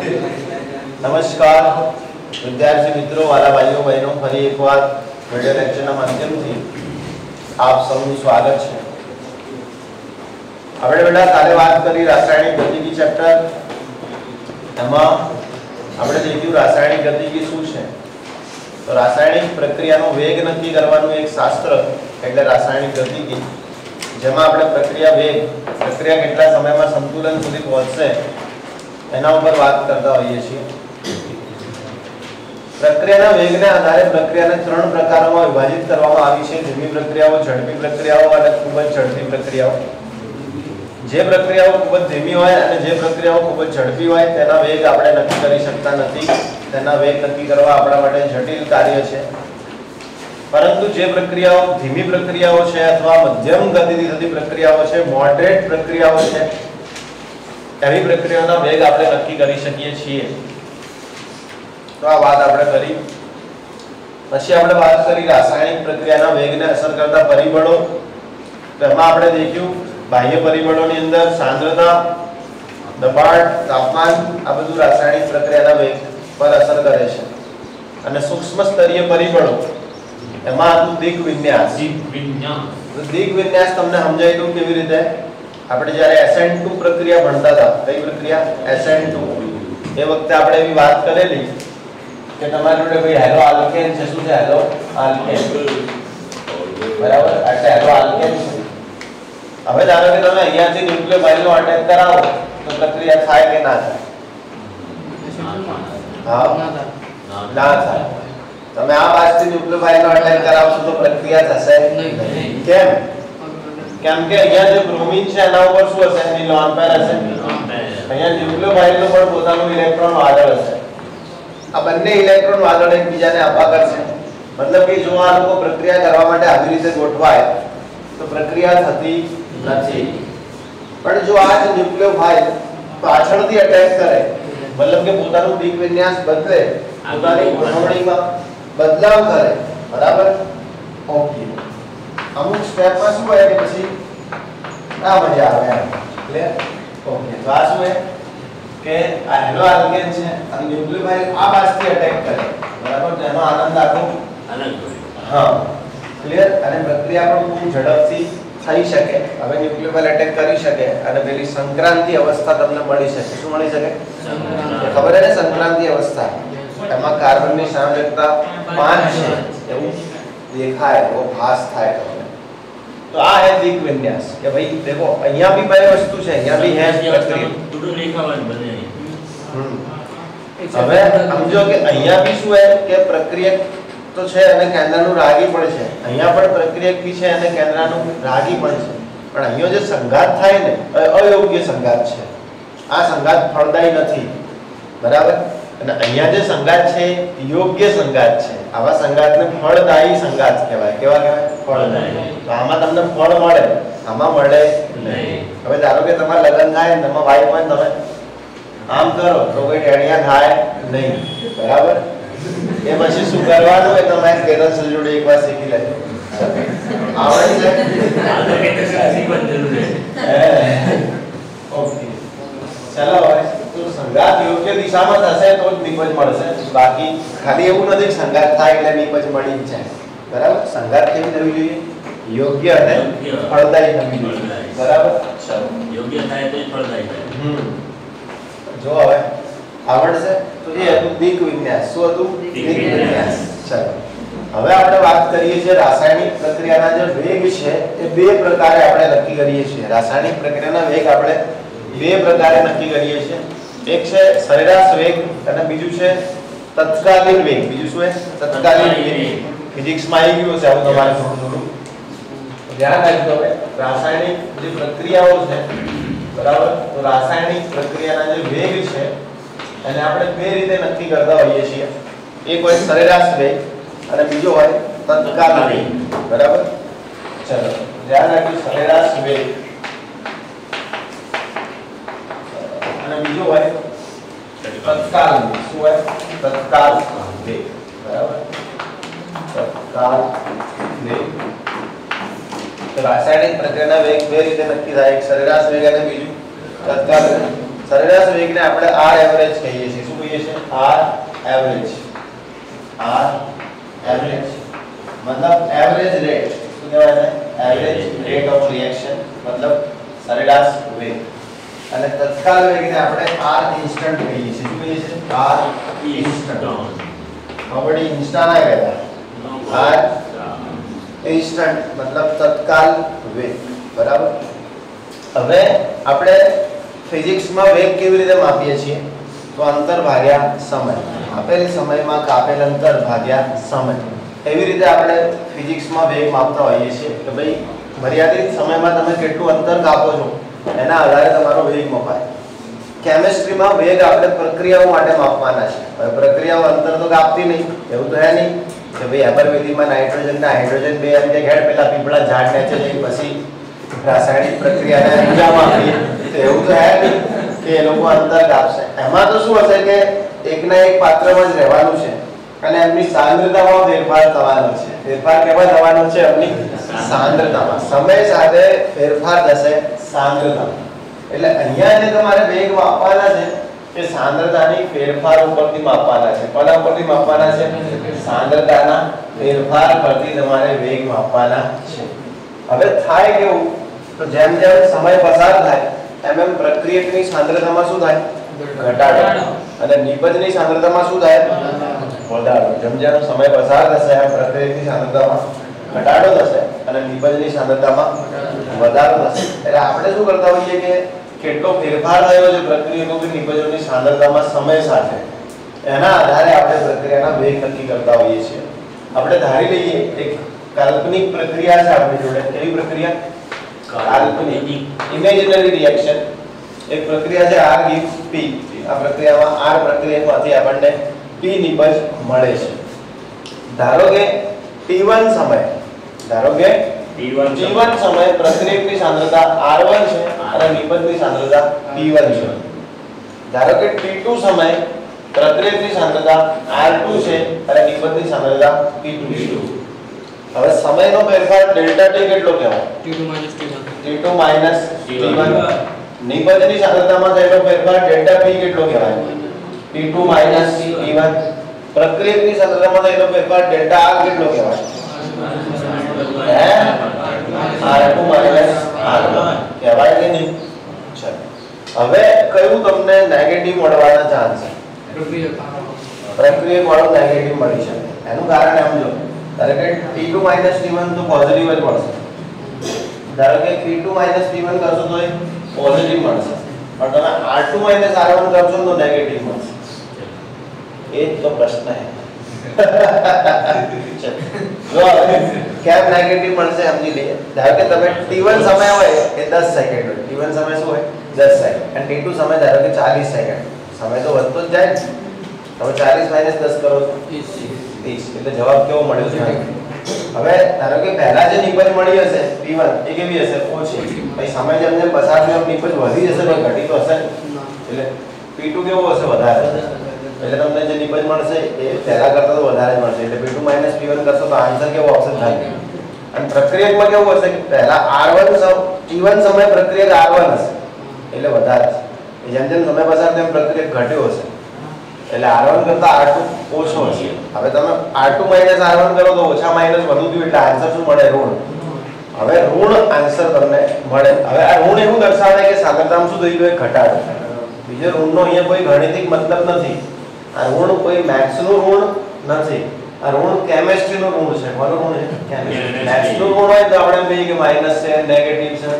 નમસ્કાર વિદ્યાર્થી મિત્રો, વાલા ભાઈઓ બહેનો, ફરી એકવાર વિડિયો લેક્ચરના માધ્યમથી આપ સૌનું સ્વાગત છે। આપણે બેટા કાલે વાત કરી રાસાયણિક ગતિકી ચેપ્ટર, એમાં આપણે દેખ્યું રાસાયણિક ગતિકી શું છે। તો રાસાયણિક પ્રક્રિયાનો વેગ નક્કી કરવાનું એક શાસ્ત્ર એટલે રાસાયણિક ગતિકી, જેમાં આપણે પ્રક્રિયા વેગ, પ્રક્રિયા કેટલા સમયમાં સંતુલન સુધી પહોંચશે એના ઉપર વાત કરતા હોઈએ છીએ। પ્રક્રિયાના વેગને આધારે પ્રક્રિયાને ત્રણ પ્રકારોમાં વિભાજિત કરવામાં આવી છે: ધીમી પ્રક્રિયાઓ, ઝડપી પ્રક્રિયાઓ અને ખૂબ જ ઝડપી પ્રક્રિયાઓ। જે પ્રક્રિયાઓ ખૂબ જ ધીમી હોય અને જે પ્રક્રિયાઓ ખૂબ જ ઝડપી હોય તેના વેગ આપણે નક્કી કરી શકતા નથી। તેના વેગ નક્કી કરવા આપણા માટે જટિલ કાર્ય છે। પરંતુ જે પ્રક્રિયાઓ ધીમી પ્રક્રિયાઓ છે અથવા મધ્યમ ગતિથી થતી પ્રક્રિયાઓ છે, મોડરેટ પ્રક્રિયાઓ છે, એવી પ્રક્રિયાઓના વેગ આપણે નક્કી કરી શકીએ છીએ। તો આ વાત આપણે કરી। પછી આપણે વાત કરી રાસાયણિક પ્રક્રિયાના વેગને અસર કરતા પરિબળો। તો એમાં આપણે દેખ્યું બાહ્ય પરિબળોની અંદર સાંદ્રતા, દબાણ, તાપમાન, આ બધું રાસાયણિક પ્રક્રિયાના વેગ પર અસર કરે છે। અને સૂક્ષ્મ સ્તરીય પરિબળો, એમાં હતું દિક વિન્યાસ। દિક વિન્યાસ તમને સમજાયું કેવી રીતે? આપણે જ્યારે SN2 પ્રક્રિયા ભણતા હતા, કઈ પ્રક્રિયા? SN2, એ વખતે આપણે એવી વાત કરેલી કે તમારી જોડે ભાઈ હેલો આલ્કેન છે। શું છે? હેલો આલ્કેન, બરાબર? એટલે હેલો આલ્કેન છે। હવે ધારો કે તમે અહીંયાથી ન્યુક્લિયોફાઇલનો અટેક કરાવો તો પ્રક્રિયા થાય કે ના થાય? હા, ના થાય। તમે આ બાજુથી ન્યુક્લિયોફાઇલનો અટેક કરાવશો તો પ્રક્રિયા થશે નહીં। કેમ? કેમ કે અહીંયા જે બ્રોમિન છે એના ઉપર શું હશે? એની લોન પેર હશે। અહીંયા ન્યુક્લિયોફાઇલનો પણ પોતાનું ઇલેક્ટ્રોન વાદળ હશે। આ બંને ઇલેક્ટ્રોન વાદળ એકબીજાને આપા કરશે। મતલબ કે જો આ લોકો પ્રક્રિયા કરવા માટે આવી રીતે ગોઠવાય તો પ્રક્રિયા થતી નથી। પણ જો આ જ ન્યુક્લિયોફાઇલ પાછળથી અટેક કરે, મતલબ કે પોતાનું દિક વિન્યાસ બદલે, પોતાની ગોઠવણીમાં બદલાવ કરે, બરાબર? ઓકે, અમુક સ્ટેપમાં શું હોય કે પછી ના મજા આવે એમ, ક્લિયર? ઓકે, તો આ શું છે કે આ હેલો આલ્કેન છે અને ન્યુક્લિયોફાઇલ આ બાજુથી અટેક કરે, બરાબર? તો એનો આનંદ આખો અલગ હોય। હા, ક્લિયર? અને પ્રક્રિયા પણ ખૂબ ઝડપથી થઈ શકે। હવે ન્યુક્લિયોફાઇલ અટેક કરી શકે અને પેલી સંક્રાંતિ અવસ્થા તમને મળી શકે। શું મળી શકે? ખબર છે ને સંક્રાંતિ અવસ્થા? એમાં કાર્બનની સાંદ્રતા 5 છે એવું દેખાય, એવો ભાસ થાય તમને। તો આ है दिक विन्यास કે ભાઈ देखो અહીંયા भी બે વસ્તુ છે, અહીંયા भी है પ્રક્રિયા થોડું લેખાવાનું બને। હવે સમજો કે અહીંયા भी શું है કે પ્રક્રિયક તો છે અને કેન્દ્રનું રાગી પણ છે, અહીંયા પણ પ્રક્રિયક भी છે અને કેન્દ્રનું રાગી પણ છે। પણ અહીંયા જે સંઘાત થાય ને, અયોગ્ય સંઘાત છે। આ સંઘાત ફળદાયી નથી, બરાબર? અને અહીંયા જે સંઘાત છે યોગ્ય સંઘાત છે। આવા સંઘાતને ફળદાયી સંઘાત કહેવાય। કેવા કહેવાય? ફળદાયી। તો આમાં તમને ફળ મળે, આમાં મળે નહીં। હવે ધારો કે તમારા લગ્ન થાય ને તમારા વાઈફ હોય, તમે આમ કરો તો કોઈ ટેણિયા થાય નહીં, બરાબર? એ પછી શું કરવાનું એ તમે પેરેન્ટ્સ જોડે એકવાર શીખી લેજો। આવડે છે? ઓકે, ચાલો હવે તો સંઘાત યોગ્ય દિશામાં થશે તો જ નિપજ મળશે। બાકી ખાલી એવું નથી સંઘાત થાય એટલે નિપજ મળી જ જાય, બરાબર? સંઘાત કેવી થવી જોઈએ? યોગ્ય અને ફળદાયી થવી જોઈએ, બરાબર? ચાલો, યોગ્ય થાય તો ફળદાયી થાય। જો હવે આવડશે તો એ હતું દિક વિન્યાસ। શું હતું? દિક વિન્યાસ। ચાલો, હવે આપણે વાત કરીએ છીએ રાસાયણિક પ્રક્રિયાના જે વેગ છે એ બે પ્રકારે આપણે નક્કી કરીએ છીએ। રાસાયણિક પ્રક્રિયાના વેગ આપણે બે પ્રકારે નક્કી કરીએ છીએ। એક છે સરેરાશ વેગ અને બીજું છે તત્કાલીન વેગ। બીજું શું છે? તત્કાલીન વેગ। ફિઝિક્સમાં આવી ગયું છે આવું તમારે થોડું ધ્યાન રાખજો। હવે રાસાયણિક જે પ્રક્રિયાઓ છે, બરાબર? તો રાસાયણિક પ્રક્રિયાના જે વેગ છે એને આપણે બે રીતે નક્કી કરતા હોઈએ છીએ। એક હોય સરેરાશ વેગ અને બીજો હોય તત્કાલીન વેગ, બરાબર? ચલો ધ્યાન રાખજો, સરેરાશ વેગ અને બીજો હોય તત્કાલ વેગ। શું હોય? તત્કાલ વેગ, બરાબર? તત્કાલ વેગ। તો રાસાયણિક પ્રક્રિયાના વેગ બે રીતે નક્કી થાય, એક સરેરાશ વેગ અને બીજું તત્કાલ વેગ। સરેરાશ વેગને આપણે r એવરેજ કહીએ છીએ. શું કહીએ છીએ? r average. r એવરેજ મતલબ એવરેજ રેટ. શું કહેવાય છે? એવરેજ રેટ ઓફ રિએક્શન મતલબ સરેરાશ વેગ. અને તત્કાલ વેગને આપણે r ઇન્સ્ટન્ટ કહીએ છીએ. શું કહીએ છીએ? r instant. આપણે ઇન્સ્ટા ના કહેતા. r ઇન્સ્ટન્ટ મતલબ તત્કાલ વેગ. બરાબર. હવે આપણે ફિઝિક્સમાં વેગ કેવી રીતે માપીએ છીએ? તો અંતર ભાગ્યા સમય. આપેલ સમયમાં કાપેલ અંતર ભાગ્યા સમય. એવી રીતે આપણે ફિઝિક્સમાં વેગ માપતા હોઈએ છીએ કે ભાઈ મર્યાદિત સમયમાં તમે કેટલું અંતર કાપો છો એના આધારે તમારો વેગ મપાય. કેમિસ્ટ્રીમાં વેગ આપણે પ્રક્રિયાઓ માટે માપવાના છે. હવે પ્રક્રિયાઓ અંતર તો કાપતી નહીં, એવું તો હે નહીં કે ભાઈ એબરવેદીમાં નાઇટ્રોજન ને હાઇડ્રોજન બે એમ કે હેડ પેલા પીપળા ઝાડ નીચે જઈ પછી રાસાયણિક પ્રક્રિયાને અંજામ આપીએ, તો એવું તો હે નહીં કે એ લોકો અંતર કાપશે. એમાં તો શું હશે કે એકના એક પાત્રમાં જ રહેવાનું છે અને એમની સાંદ્રતામાં ફેરફાર થવાનો છે. ફેરફાર કેવા થવાનો છે? એમની સાંદ્રતામાં. સમય સાથે ફેરફાર થશે સાંદ્રતામાં. એટલે અહીંયા જે તમારે વેગ માપવાના છે એ સાંદ્રતાની ફેરફાર ઉપરથી માપવાના છે. કોના ઉપરથી માપવાના છે? સાંદ્રતાના ફેરફાર પરથી તમારે વેગ માપવાના છે. હવે થાય કેવું? તો જેમ જેમ સમય પસાર થાય એમ એમ પ્રક્રિયકની સાંદ્રતામાં શું થાય? ઘટાડો. અને નિપજની સાંદ્રતામાં શું થાય? વધારો. જેમ જેમ સમય પસાર થશે એમ પ્રક્રિયકની સાંદ્રતામાં ઘટાડો થશે અને નિપજની સાંદ્રતામાં વધારો થશે. એટલે આપણે શું કરતા હોઈએ કે કેટલો ફેરફાર થયો છે પ્રક્રિયકો કે નિપજોની સાંદ્રતામાં સમય સાથે, એના આધારે આપણે પ્રક્રિયાના વેગ નક્કી કરતા હોઈએ છીએ. આપણે ધારી લઈએ એક કાલ્પનિક પ્રક્રિયા છે આપણી જોડે. કેવી પ્રક્રિયા? કાલ્પનિક, ઇમેજિનરી રિએક્શન. એક પ્રક્રિયા છે r gives p. આ પ્રક્રિયામાં r પ્રક્રિયામાંથી આપણને p નિપજ મળે છે. ધારો કે t1 સમય પ્રક્રિયકની સાંદ્રતા r1 છે અને નિપજની સાંદ્રતા p1 છે. ધારો કે t2 સમય પ્રક્રિયકની સાંદ્રતા r2 છે અને નિપજની સાંદ્રતા p2 છે. હવે સમયનો ફેરફાર ડેલ્ટા t કેટલો કહેવાય? t2 t1. નિપજની સાંદ્રતામાં થયેલો ફેરફાર ડેલ્ટા p કેટલો કહેવાય? t2 t1. પ્રક્રિયકની સાંદ્રતામાં થયેલો ફેરફાર ડેલ્ટા r કેટલો કહેવાય? r2 r1 કહેવાય કે નહીં? હવે કયું તમને નેગેટિવ મળવાના ચાન્સ છે? પ્રક્રિયક વાળો નેગેટિવ મળી શકે. એનું કારણ સમજો. ધારો કે t2 t1 તો પોઝિટિવ જ મળશે. ધારો કે p2 p1 કરશો તો એ પોઝિટિવ મળશે, પણ તમે r2 r1 કરશો તો નેગેટિવ મળશે. એ જ તો પ્રશ્ન છે. જો કેમ નેગેટિવ મળશે સમજી લઈએ. ધારો કે તમે t1 સમય હોય એ 10 સેકન્ડ હોય. t1 સમય શું હોય? 10 સેકન્ડ. અને t2 સમય ધારો કે 40 સેકન્ડ. સમય તો વધતો જ જાય. તમે 40 10 કરો તો 30. એટલે જવાબ કેવો મળ્યો છે? હવે ધારો કે પહેલા જે નિપજ મળી હશે p1 એ કેવી હશે? ઓછી. પછી સમય જેમ જેમ પસાર થયો એમ નિપજ વધી જશે, પણ ઘટી તો હશે. એટલે p2 કેવો હશે? વધારે. એટલે તમને જે નિપજ મળશે એ પહેલા કરતા તો વધારે મળશે. એટલે p2 p1 કરશો તો આન્સર કેવો ઓપ્શન થાય? અને પ્રક્રિયકમાં કેવું હશે કે પહેલા r1 t1 સમય પ્રક્રિયક r1 હશે એટલે વધારે છે. જેમ જેમ સમય પસાર થયો એમ પ્રક્રિયક ઘટ્યો હશે એટલે r1 કરતા r2 ઓછો હશે. હવે તમે r2 r1 કરો તો ઓછા માઈનસ વધુ થયું એટલે આન્સર શું મળે? ઋણ. હવે ઋણ આન્સર તમને મળે. હવે આ ઋણ એવું દર્શાવે કે સાંદ્રતામાં શું થઈ ગયું? ઘટાડો. બીજો ઋણનો અહીંયા કોઈ ગાણિતિક મતલબ નથી. આ ઋણ કોઈ મેથ્સનું ઋણ નથી. આ ઋણ કેમિસ્ટ્રીનું ઋણ છે. કોનું ઋણ છે? કેમિસ્ટ્રી. મેથ્સનું ઋણ હોય તો આપણે કહીએ કે માઈનસ છે, નેગેટિવ છે.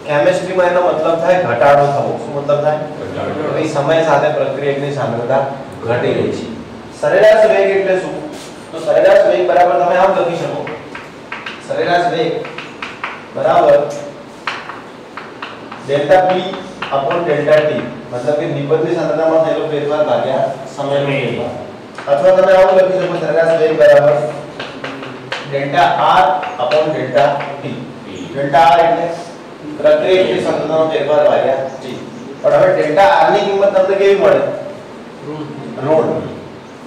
કેમિસ્ટ્રીમાં એનો મતલબ થાય ઘટાડો થવો. શું મતલબ થાય? ઘટાડો. સમય સાથે પ્રક્રિયકની સાંદ્રતા ઘટી રહી છે. સરેરાશ વેગ એટલે શું? તો સરેરાશ વેગ બરાબર તમે આમ લખી શકો. સરેરાશ વેગ બરાબર delta p upon delta t. મતલબ કે નિપજની સાંદ્રતામાં થયેલો ફેરફાર ભાગ્યા સમયનો ફેરફાર. અથવા તમે આવું લખી શકો સરેરાશ વેગ બરાબર delta r upon delta t. Delta r એટલે પ્રક્રિયકની સાંદ્રતાનો ફેરફાર ભાગ્યા t. પણ હવે ડેલ્ટા r ની કિંમત તમને કેવી મળે? ઋણ.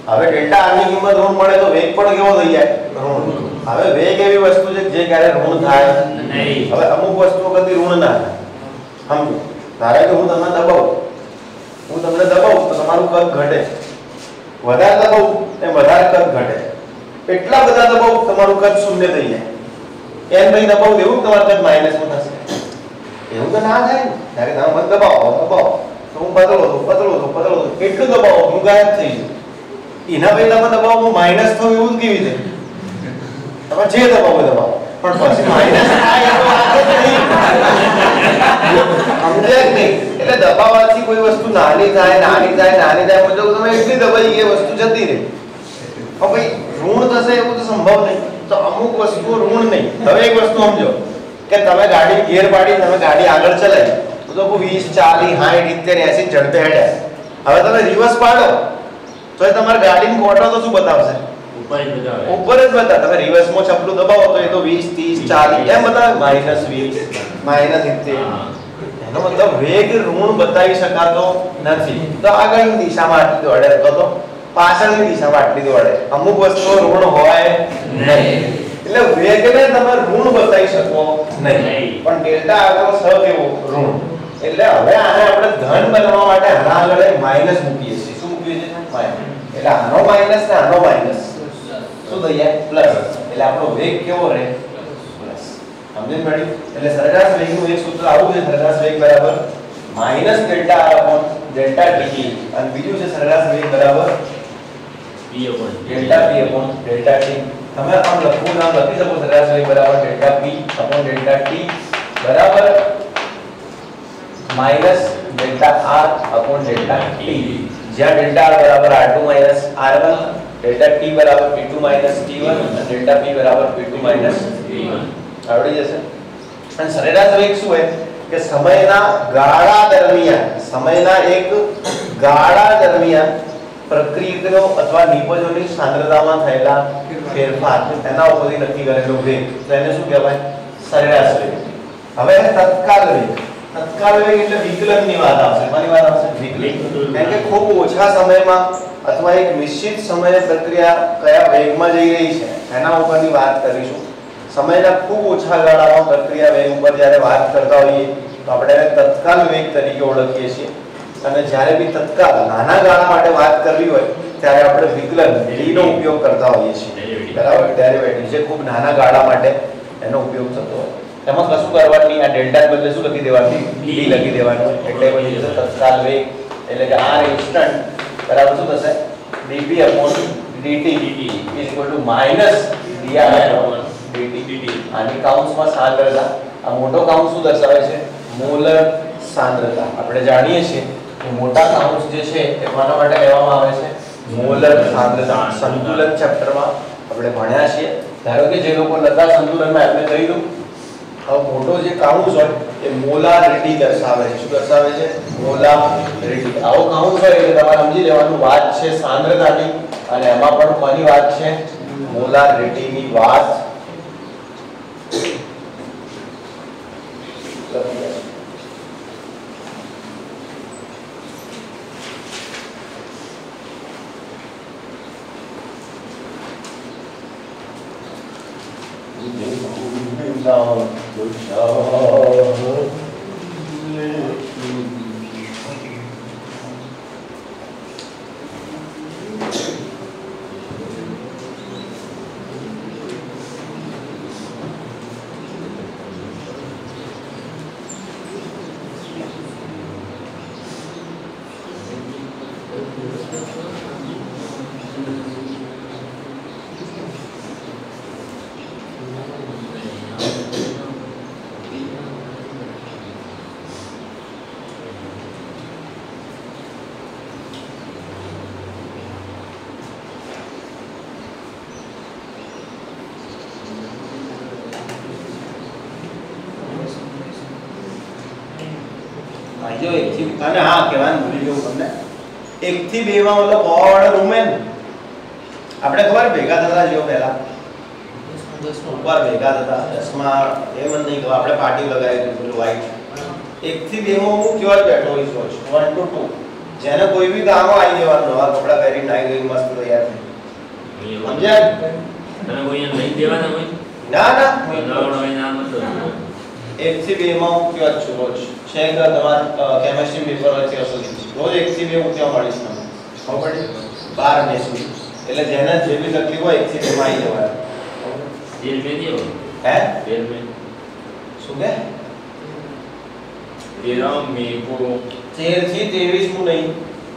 હવે ડેલ્ટા r ની કિંમત ઋણ મળે તો વેગ પણ કેવો થઈ જાય? ઋણ. હવે વેગ એવી વસ્તુ છે જે ક્યારે ઋણ થાય નહીં. હવે અમુક વસ્તુઓ કદી ઋણ ના થાય. સમજો. ધારો કે હું તમને દબાવું હું તમને દબાવું તો તમારું કદ ઘટે, વધારે દબાવું એમ વધારે કદ ઘટે, એટલા બધા દબાવું તમારું કદ શૂન્ય થઈ જાય, એમ નહીં દબાવું એવું તમારું કદ માઈનસમાં થશે. એવું તો ના થાય ને. ત્યારે તમે મને દબાવો તો હું પતળો એટલું દબાવો હું ગાયબ થઈ જઉં. એના પહેલા તમે દબાવો હું માઈનસ થઉં એવું કેવી રીતે? તમે જે દબાવો પણ પછી માઈનસ થાય તો વાંધો નહીં. સમજ્યા કે નહીં? એટલે દબાવવાથી કોઈ વસ્તુ નાની થાય મતલબ તમે એટલી દબાઈ એ વસ્તુ જતી રહે. હવે ભાઈ ઋણ થશે એવું તો સંભવ નહીં. તો અમુક વસ્તુઓ ઋણ નહીં. હવે એક વસ્તુ સમજો કે તમે ગાડી ગિયર પાડી તમે ગાડી આગળ ચલાવી તો 20 40 60 70 80 ઝડપે હેડ્યા. હવે તમે રિવર્સ પાડો તો એ તમારી ગાડીની ફોટો તો શું બતાવશે? ઉપર જ બતાવે. તમે રિવર્સમાં ચપલું દબાવો તો એ તો 20 30 40 એમ બતાવે, -20 -70. એનો મતલબ વેગ ઋણ બતાવી શકાતો નથી. તો આગળની દિશામાં આટલી દોડે તો પાછળની દિશામાં આટલી દોડે. અમુક વસ્તુઓ ઋણ હોય નહીં. એટલે વેગને તમે ઋણ બતાવી શકો નહીં. પણ ડેલ્ટા આગળ સ કેવો ઋણ. એટલે હવે આને આપણે ધન બનાવવા માટે આના આગળ માઈનસ મૂકીએ છીએ. શું મૂકીએ છીએ? માઈનસ. એટલે આનો માઈનસ ને આનો માઈનસ શું થઈ જાય? પ્લસ. એટલે આપણો વેગ કેવો રહે? પ્લસ. સમજણ પડી? એટલે સરેરાશ વેગનું એક સૂત્ર આવું છે, સરેરાશ વેગ બરાબર minus delta r upon delta t, અને બીજું છે સરેરાશ વેગ બરાબર p upon delta p upon delta t. તમે આમ લખવું નામ લખી શકો સરેરાશ વેગ બરાબર delta p upon delta t બરાબર minus delta r upon delta t, જ્યાં ડેલ્ટા r બરાબર r2 minus r1, delta t બરાબર p2 માઈનસ t1 અને ડેલ્ટા p બરાબર p2 માઈનસ t1. આવડી જશે. અને સરેરાશ વેગ શું હોય કે સમયના ગાળા દરમિયાન પ્રક્રિયકનો અથવા નિપજોની સાંદ્રતામાં થયેલા ફેરફાર એના ઉપરથી નક્કી કરેલો વેગ, તો એને શું કહેવાય? સરેરાશ વેગ. હવે તત્કાલ વેગ. તત્કાલ વેગ એટલે વિકલનની વાત આવશે. કોની વાત આવશે? વિકલન. કારણ કે ખૂબ ઓછા સમયમાં અથવા એક નિશ્ચિત સમયે પ્રક્રિયા કયા વેગમાં જઈ રહી છે એના ઉપરની વાત કરીશું. સમયના ખૂબ ઓછા ગાળામાં પ્રક્રિયા વેગ ઉપર જ્યારે વાત કરતા હોઈએ તો આપણે તત્કાલ વેગ તરીકે ઓળખીએ છીએ. અને જ્યારે બી તત્કાલ નાના ગાળા માટે વાત કરવી હોય ત્યારે આપણે વિકલન d નો ઉપયોગ કરતા હોઈએ છીએ. બરાબર? ડેરિવેટિવ જે ખૂબ નાના ગાળા માટે એનો ઉપયોગ થતો હોય. એમાં કશું કરવાનું નહીં. આ ડેલ્ટા બદલે શું લખી દેવાનું? d લખી દેવાનું. એટલે પછી તત્કાલ વેગ એટલે કે r ઇન્સ્ટન્ટ બરાબર શું થશે? dp dt -dr dt. આની કાઉન્સમાં સાંદ્રતા. આ મોટો કાઉન્સ શું દર્શાવે છે? મોલર સાંદ્રતા. આપણે જાણીએ છીએ કે મોટા કાઉન્સ જે છે એ કોના માટે લેવામાં આવે છે? મોલર સાંદ્રતા. સંતુલન ચેપ્ટરમાં આપણે ભણ્યા છીએ. ધારો કે જે લોકો નતા સંતુલનમાં આપણે કહી દઉં હવે મોટો જે કાઉન્સ હોય એ મોલારિટી દર્શાવે છે. શું દર્શાવે છે? મોલારિટી. આવો કાઉન્સ હોય એટલે તમારે સમજી લેવાનું વાત છે સાંદ્રતાની, અને એમાં પણ કોની વાત છે? મોલારિટીની વાત. જો 1 થી અને હા કહેવાનું ભૂલી ગયો તમને 1 થી 2 માં ઓલો પાવાવાળો રૂમ હે ને આપણે ખબર ભેગા થતા જો પહેલા 10 ઉપર ભેગા થતા 10 માં એ મને નહીં ખબર આપણે પાર્ટી લગાવી હતી પેલું વાઈટ 1 થી 2 માં હું ક્યોર બેઠો હોઈશ 1 to 2 જેને કોઈ બી કામ આવી જવાનું નવા કપડા પહેરી નાઈ ગઈ મસ્ત તૈયાર થઈ સમજ્યા તને કોઈ નહીં દેવાના હોય ના ના કોઈ નવડો નામ હતો 1 થી 2 માં હું ક્યાં છું રોજ છે કે તમાર કેમિસ્ટ્રી પેપર હોય ત્યાં સુધી રોજ 1 થી 2 હું ત્યાં મળીશ તમને ખબર પડી 12 2 સુધી એટલે જેને જે બી તકલીફ હોય 1 થી 2 માં આવી જવાનું જેલ મે દેવો હે જેલ મે શું કે 13 મે કો 13 થી 23 હું નહીં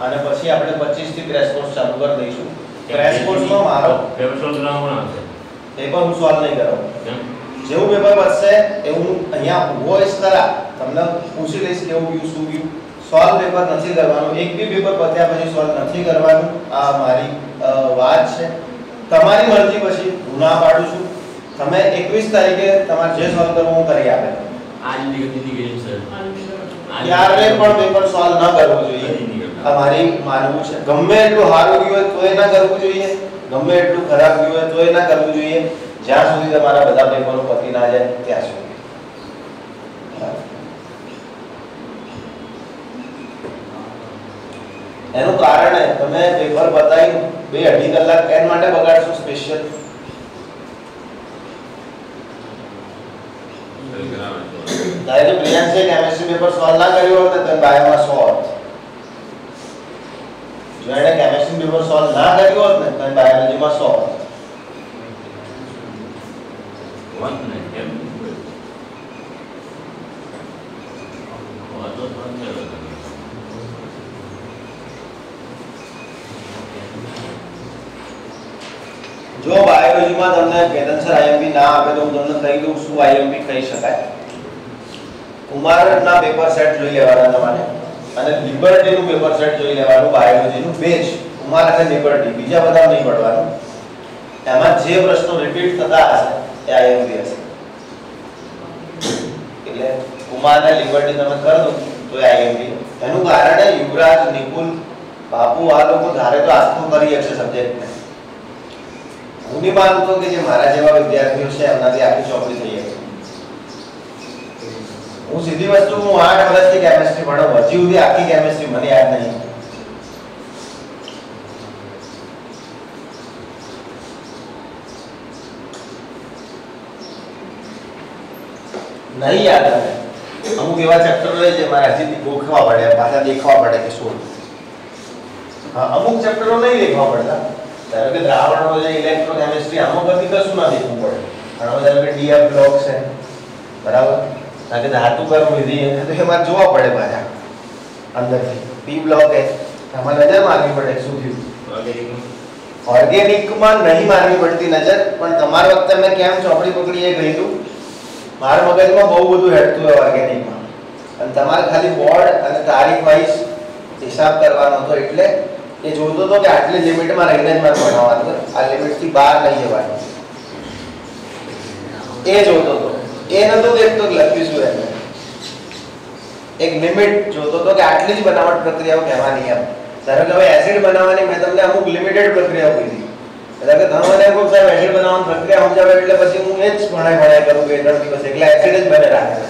અને પછી આપણે 25 થી ક્રેશ કોર્સ ચાલુ કરી દઈશું ક્રેશ કોર્સમાં મારો પેપર સોલ્વ કરવાનો છે પેપર હું સોલ્વ નહીં કરાવું જેવું પેપર બનશે એવું અહીંયા વોઇસ કરા તમને પૂછી લઈશ કેવું ગયું શું ગયું સોલ્વ પેપર નથી કરવાનું એક બી પેપર પત્યા પછી સોલ્વ નથી કરવાનું આ મારી વાત છે તમારી મરજી પછી હું ના પાડું છું તમે 21 તારીખે તમારે જે સોલ્વ કરવું હું કરી આપે આજ દીદી ગઈ સર યારને પણ પેપર સોલ્વ ન કરવું જોઈએ આ મારી માનવું છે ગમે એટલું સારું ગયું હોય તોય ના કરવું જોઈએ ગમે એટલું ખરાબ ગયું હોય તોય ના કરવું જોઈએ જ્યાં સુધી તમારા બધા પેપરો પતી ના જાય ત્યાં સુધી એનું કારણ છે તમે પેપર બતાવી 2-2.5 કલાક કેન માટે બગાડશો સ્પેશિયલ તારે તો પ્રિયાંશે કેમિસ્ટ્રી પેપર સોલ્વ ના કર્યો હોત તો બાયોમાં 100 જો એને કેમિસ્ટ્રી પેપર સોલ્વ ના કર્યો હોત ને તો બાયોલોજીમાં 100 વન ને કેમ વાતો સમજે જો બાયોલોજીમાં તમને કેડન્સર આઈએમપી ના આપે તો હું તમને કહી દઉં શું આઈએમપી કહી શકાય કુમારના પેપર સેટ જોઈ લેવાના તમારે અને લિબર્ટીનું પેપર સેટ જોઈ લેવાનું બાયોલોજીનું બેઝ કુમાર અને લિબર્ટી બીજા બધા નહીં પડવાનું એમાં જે પ્રશ્નો રિપીટ થતા હશે એ આઈએમપી હશે એટલે કુમાર અને લિબર્ટી તમે કરી દો તો એ આઈએમપી એનું કારણ યુવરાજ નિકુલ બાપુ આ લોકો ધારે તો આખું કરી શકશે સબ્જેક્ટને હું નહીં માનતો કે જે મારા જેવા વિદ્યાર્થીઓ છે એમનાથી આખી ચોપડી થઈ જાય હું સીધી વસ્તુ હું 8 વર્ષથી કેમિસ્ટ્રી ભણો હજી સુધી આખી કેમિસ્ટ્રી મને યાદ નહીં નહીં યાદ આવે અમુક એવા ચેપ્ટર રહે છે મારે હજી ગોખવા પડે પાછા દેખવા પડે કે શું હા અમુક ચેપ્ટરો નહીં દેખવા પડતા ધારો કે દ્રાવણો છે ઇલેક્ટ્રોકેમિસ્ટ્રી આમાં બધી કશું ના દેખવું પડે અને ધારો કે ડીએફ બ્લોક છે બરાબર કારણ કે ધાતુ કર્મ વિધિ તો એમાં જોવા પડે પાછા અંદરથી પી બ્લોક છે આમાં નજર મારવી પડે શું થયું ઓર્ગેનિકમાં નહીં મારવી પડતી નજર પણ તમારા વખતે મેં કેમ ચોપડી પકડી એ ગઈ હતું મારા મગજમાં બહુ બધું હેડતું હોય ઓર્ગેનિકમાં અને તમારે ખાલી બોર્ડ અને તારીખ વાઇઝ હિસાબ કરવાનો હતો એટલે એ જોતો તો કે આટલી લિમિટમાં રહીને જ મારે ભણવાનું આ લિમિટથી બહાર નહીં જવાનું એ જોતો તો એ નતો દેખતો કે લખ્યું શું એને એક લિમિટ જોતો તો કે આટલી જ બનાવટ પ્રક્રિયાઓ કહેવાની એમ ધારો કે હવે એસિડ બનાવવાની મેં તમને અમુક લિમિટેડ પ્રક્રિયાઓ કીધી એટલે કે તમે મને કહો સાહેબ એસિડ બનાવવાની પ્રક્રિયા સમજાવે એટલે પછી હું એ જ ભણાય કરું કે 3 દિવસ એટલે એસિડ જ બને રાખે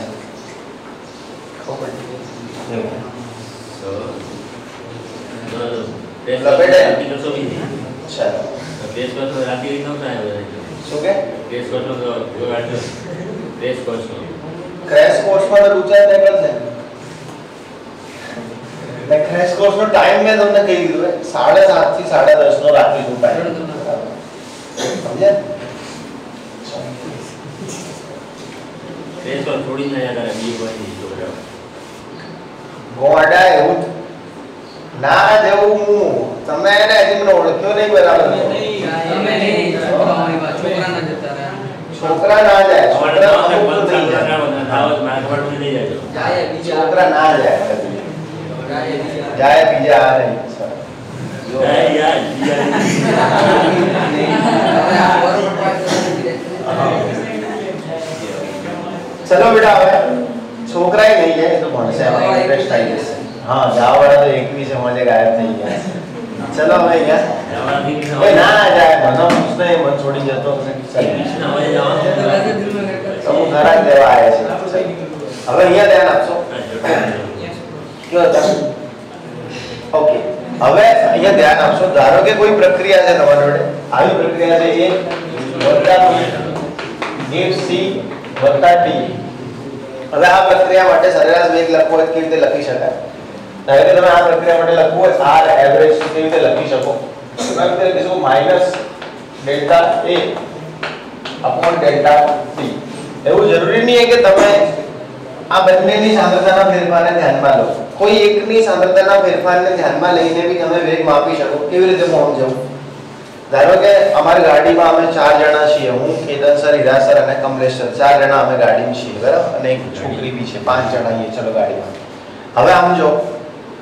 ક્રેશ કોર્સમાં તો રૂચા ટેકલ છે એટલે ક્રેશ કોર્સનો ટાઈમ મેં તમને કહી દીધું 7:30 થી 10:30 નો રાખીશું ટાઈમ સમજ્યા ક્રેશ કોર્સ થોડી ના યાદ આવે બી બની છોકરા ગોડા એવું ના જેવું હું તમે એને હજી મને ઓળખ્યો નહીં બરાબર છોકરા ના જાય છોકરા ના જાય જાય બીજા આ નહીં ચલો બેટા હવે છોકરાએ નહીં જાય તો ભણશે ઇન્ટરેસ્ટ થઈ જશે हाँ जावड़ा तो एक भी समझे गायब नहीं गया चलो भाई यार ओए ना जाए मनो उसने मन छोड़ी जतो तो घरा देवा आए છે હવે અહીંયા ધ્યાન આપશો કયો હતા ઓકે હવે અહીંયા ધ્યાન આપશો ધારો કે કોઈ પ્રક્રિયા છે તમારી જોડે આવી પ્રક્રિયા છે A + B C + D હવે આ પ્રક્રિયા માટે સરેરાશ વેગ લખવો હોય કેવી રીતે લખી શકાય? ધારો કે તમે આ પ્રક્રિયા માટે લખવું હોય r એવરેજ કેવી રીતે લખી શકો? તમે લખીશું minus delta a upon delta t. એવું જરૂરી નહીં કે તમે આ બંનેની સાંદ્રતાના ફેરફારને ધ્યાનમાં લો. કોઈ એકની સાંદ્રતાના ફેરફારને ધ્યાનમાં લઈને બી તમે વેગ માપી શકો. કેવી રીતે હું સમજાવું? ધારો કે અમારી ગાડીમાં અમે 4 જણા છીએ, હું કેતન સર, હીરા સર અને કમલેશ સર, 4 જણા અમે ગાડીમાં છીએ, બરાબર? અને એક છોકરી બી છે, 5 જણા છીએ ચલો ગાડીમાં. હવે આમ જો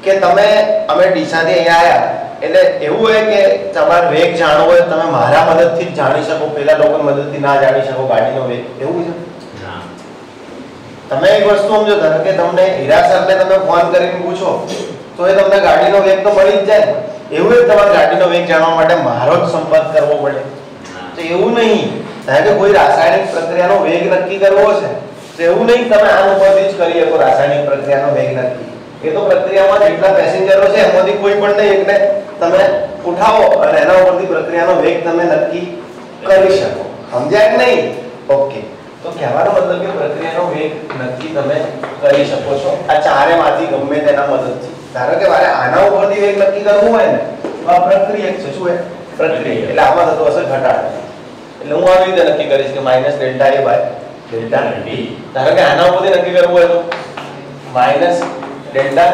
કે તમે અમે ડીસાથી અહીંયા આયા એટલે એવું હોય કે તમારો વેગ જાણવો હોય તમે મારા મદદથી જ જાણી શકો, પેલા લોકોની મદદથી ના જાણી શકો ગાડીનો વેગ, એવું છે? તમે એક વસ્તુ સમજો, ધારો કે તમને હીરા સરને તમે ફોન કરીને પૂછો તો એ તમને ગાડીનો વેગ તો મળી જ જાય. એવું જ તમારે ગાડીનો વેગ જાણવા માટે મારો જ સંપર્ક કરવો પડે તો એવું નહીં. ધારો કે કોઈ રાસાયણિક પ્રક્રિયાનો વેગ નક્કી કરવો છે તો એવું નહીં તમે આ ઉપરથી જ કરી શકો રાસાયણિક પ્રક્રિયાનો વેગ નક્કી. એ તો પ્રક્રિયામાં જેટલા પેસેન્જરો છે એમાંથી કોઈ પણ એકને તમે ઉઠાવો અને એના ઉપરથી પ્રક્રિયાનો વેગ તમે નક્કી કરી શકો. સમજ્યા કે નહીં? ઓકે. તો કહેવાનો મતલબ કે પ્રક્રિયાનો વેગ નક્કી તમે કરી શકો છો આ ચારેમાંથી ગમે તેના મદદથી. ધારો કે મારે આના ઉપરથી વેગ નક્કી કરવું હોય ને તો આ પ્રક્રિયા છે. શું છે? પ્રક્રિયા. એટલે આમાં થતો હશે ઘટાડો. એટલે હું આવી રીતે નક્કી કરીશ કે minus delta a by delta t. ધારો કે આના ઉપરથી નક્કી કરવું હોય તો minus delta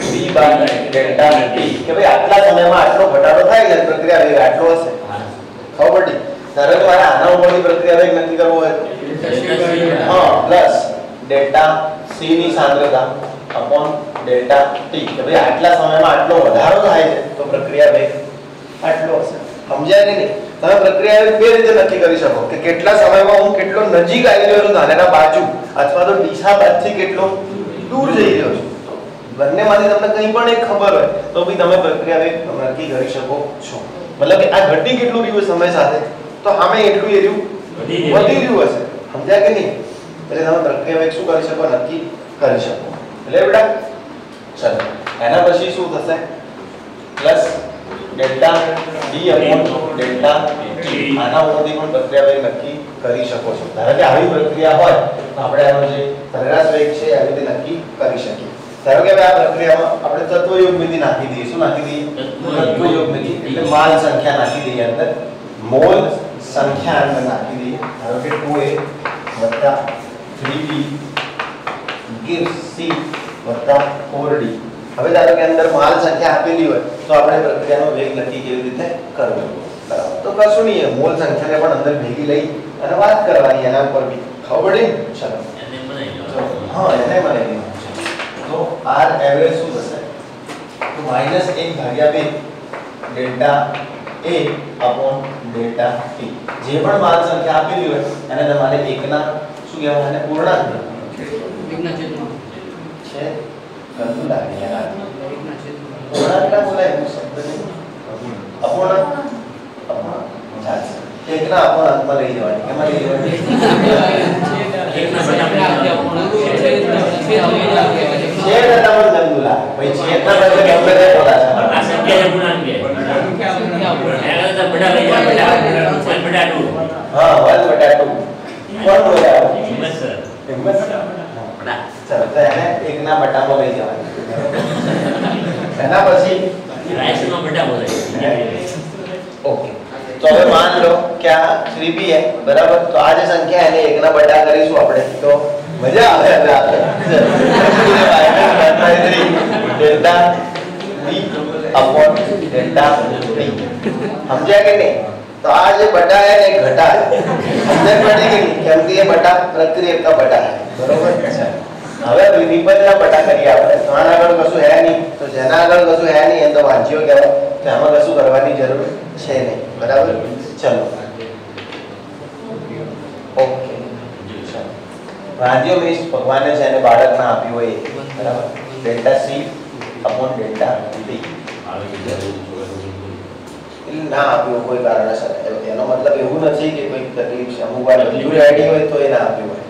b by delta t. કે ભાઈ આટલા સમયમાં આટલો ઘટાડો થાય છે પ્રક્રિયા વેગ આટલો હશે. ખબર પડી? ધારો કે મારે આના ઉપરથી પ્રક્રિયા વેગ નક્કી કરવો હોય હા પ્લસ ડેલ્ટા c ની સાંદ્રતા અપોન ડેલ્ટા t. કે ભાઈ આટલા સમયમાં આટલો વધારો થાય છે તો પ્રક્રિયા વેગ આટલો હશે. સમજ્યા કે નહીં? તમે પ્રક્રિયા વેગ બે રીતે નક્કી કરી શકો કે કેટલા સમયમાં હું કેટલો નજીક આવી રહ્યો છું ધાનેરા બાજુ અથવા તો ડીસા બાજુથી કેટલો દૂર જઈ રહ્યો છું. બંનેમાંથી તમને કંઈ પણ એક ખબર હોય તો બી તમે પ્રક્રિયા વેગ નક્કી કરી શકો છો. મતલબ કે આ ઘટી કેટલું રહ્યું સમય સાથે તો સામે એટલું એર્યું વધી રહ્યું હશે. સમજ્યા કે નહીં? એટલે તમે પ્રક્રિયા વેગ શું કરી શકો? નક્કી કરી શકો. એટલે બેટા ચલો એના પછી શું થશે? Plus delta d upon delta t. આના ઉપરથી પણ પ્રક્રિયા વેગ નક્કી કરી શકો છો. ધારો કે આવી પ્રક્રિયા હોય તો આપણે એનો જે સરેરાશ વેગ છે આવી રીતે નક્કી કરી શકીએ. ધારો કે આ પ્રક્રિયામાં આપણે તત્વયોગમિતિ નાખી દઈએ. શું નાખી દઈએ? તત્વયોગમિતિ એટલે માલ સંખ્યા નાખી દઈએ અંદર. મોલ સંખ્યા અંદર નાખી દઈએ. ધારો કે 2a 3b gives c 4d. હવે ધારો કે અંદર માલ સંખ્યા આપેલી હોય તો આપણે પ્રક્રિયાનો વેગ નક્કી કેવી રીતે કરવો? બરાબર. તો કશું નહીં, મોલ સંખ્યાને પણ અંદર ભેગી લઈ અને વાત કરવાની એના ઉપર બી. ખબર પડી? ચલો હા એને બનાવી. તો r એવરેજ શું થશે? તો -1/2 delta a upon delta t. જે પણ માલ સંખ્યા આપેલી હોય એને તમારે એકના શું કહેવાય? એને પૂર્ણાંક એકના છેદમાં છે ગંદુ લાગે યાર. પૂર્ણાંક ના બોલાય એવું શબ્દ નહીં. અપૂર્ણાંક અપૂર્ણાંક ચાલશે. એકના અપૂર્ણાંકમાં લઈ જવાની. કેમાં લઈ જવાની? છેદ હતા પણ ગંદુ લાગે. ભાઈ છેદના બદલે ગમે તે બોલાશે. આ સંખ્યા પૂર્ણાંક છે. હા 1/2. કોણ બોલ્યા? હિંમત સર. હિંમત સર. ચાલો તો એને એકના બટામાં લઈ જવાની. એના પછી રાઈસનો બટા બોલાય. ઓકે. તો હવે માન લો કે આ 3b છે બરાબર. તો આ જે સંખ્યા એને એકના બટા કરીશું આપણે તો મજા આવે. હવે આપણે delta b upon delta t. સમજ્યા કે નહીં? તો આ જે બટા है ને घटा है. સમજ પડી ગઈ? કેમ કે એ બટા પ્રક્રિયક का बटा है. બરોબર છે. હવે વિપરીતના બટા કરીએ આપણે. તો આના આગળ કશું હે નહીં તો જેના આગળ કશું હે નહીં એ તો વાંચ્યો કહેવાય. તો આમાં કશું કરવાની જરૂર છે નહીં. બરાબર? ચલો ઓકે. વાંચ્યો મીન્સ ભગવાને છે એને બાળકના આપ્યું હોય એ. બરાબર? Delta c upon delta t. ના આપ્યું કોઈ કારણસર. એનો મતલબ એવું નથી કે કોઈ તકલીફ છે. અમુક વાર બધું રેડી હોય તો એ ના આપ્યું હોય.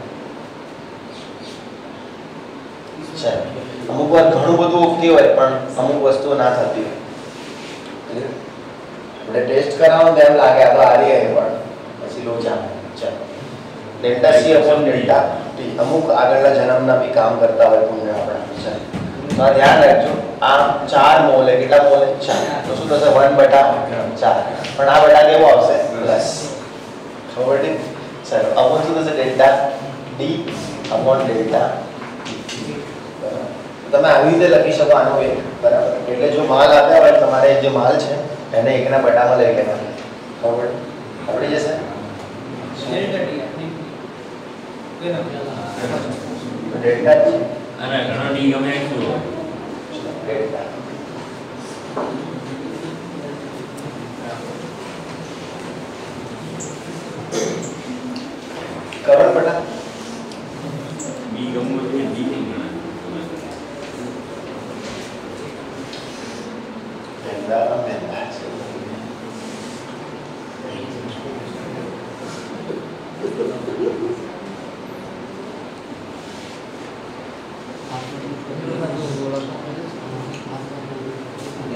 અમુક વાર ઘણું બધું ઉગતી હોય પણ અમુક વસ્તુઓ ના થતી હોય. આપણે ટેસ્ટ કરાવો તો એમ લાગે આ તો આરી આવી પણ પછી લોચા. ચાલો delta c upon delta t. અમુક આગળના જન્મના બી કામ કરતા હોય પુણ્ય આપણા. તો આ ધ્યાન રાખજો. આ 4 મોલ કેટલા મોલ 4 તો શું થશે 1/4 પણ આ બટા કેવો આવશે પ્લસ. ખબર પડી? ચલો અપોન શું થશે ડેલ્ટા ડી અપોન ડેલ્ટા. તમે આવી રીતે લખી શકો આનો એક બરાબર. એટલે જો માલ આપ્યા હોય તમારે જે માલ છે એને એકના બટામાં લઈ લેવાનો. ખબર પડી જશે? ડેલ્ટા છે અરે ઘણો ડી ગમે શું ડેલ્ટા ખબર બટા બી ગમો છે ડી નહીં ગમે ડેલ્ટા ડેલ્ટા છે.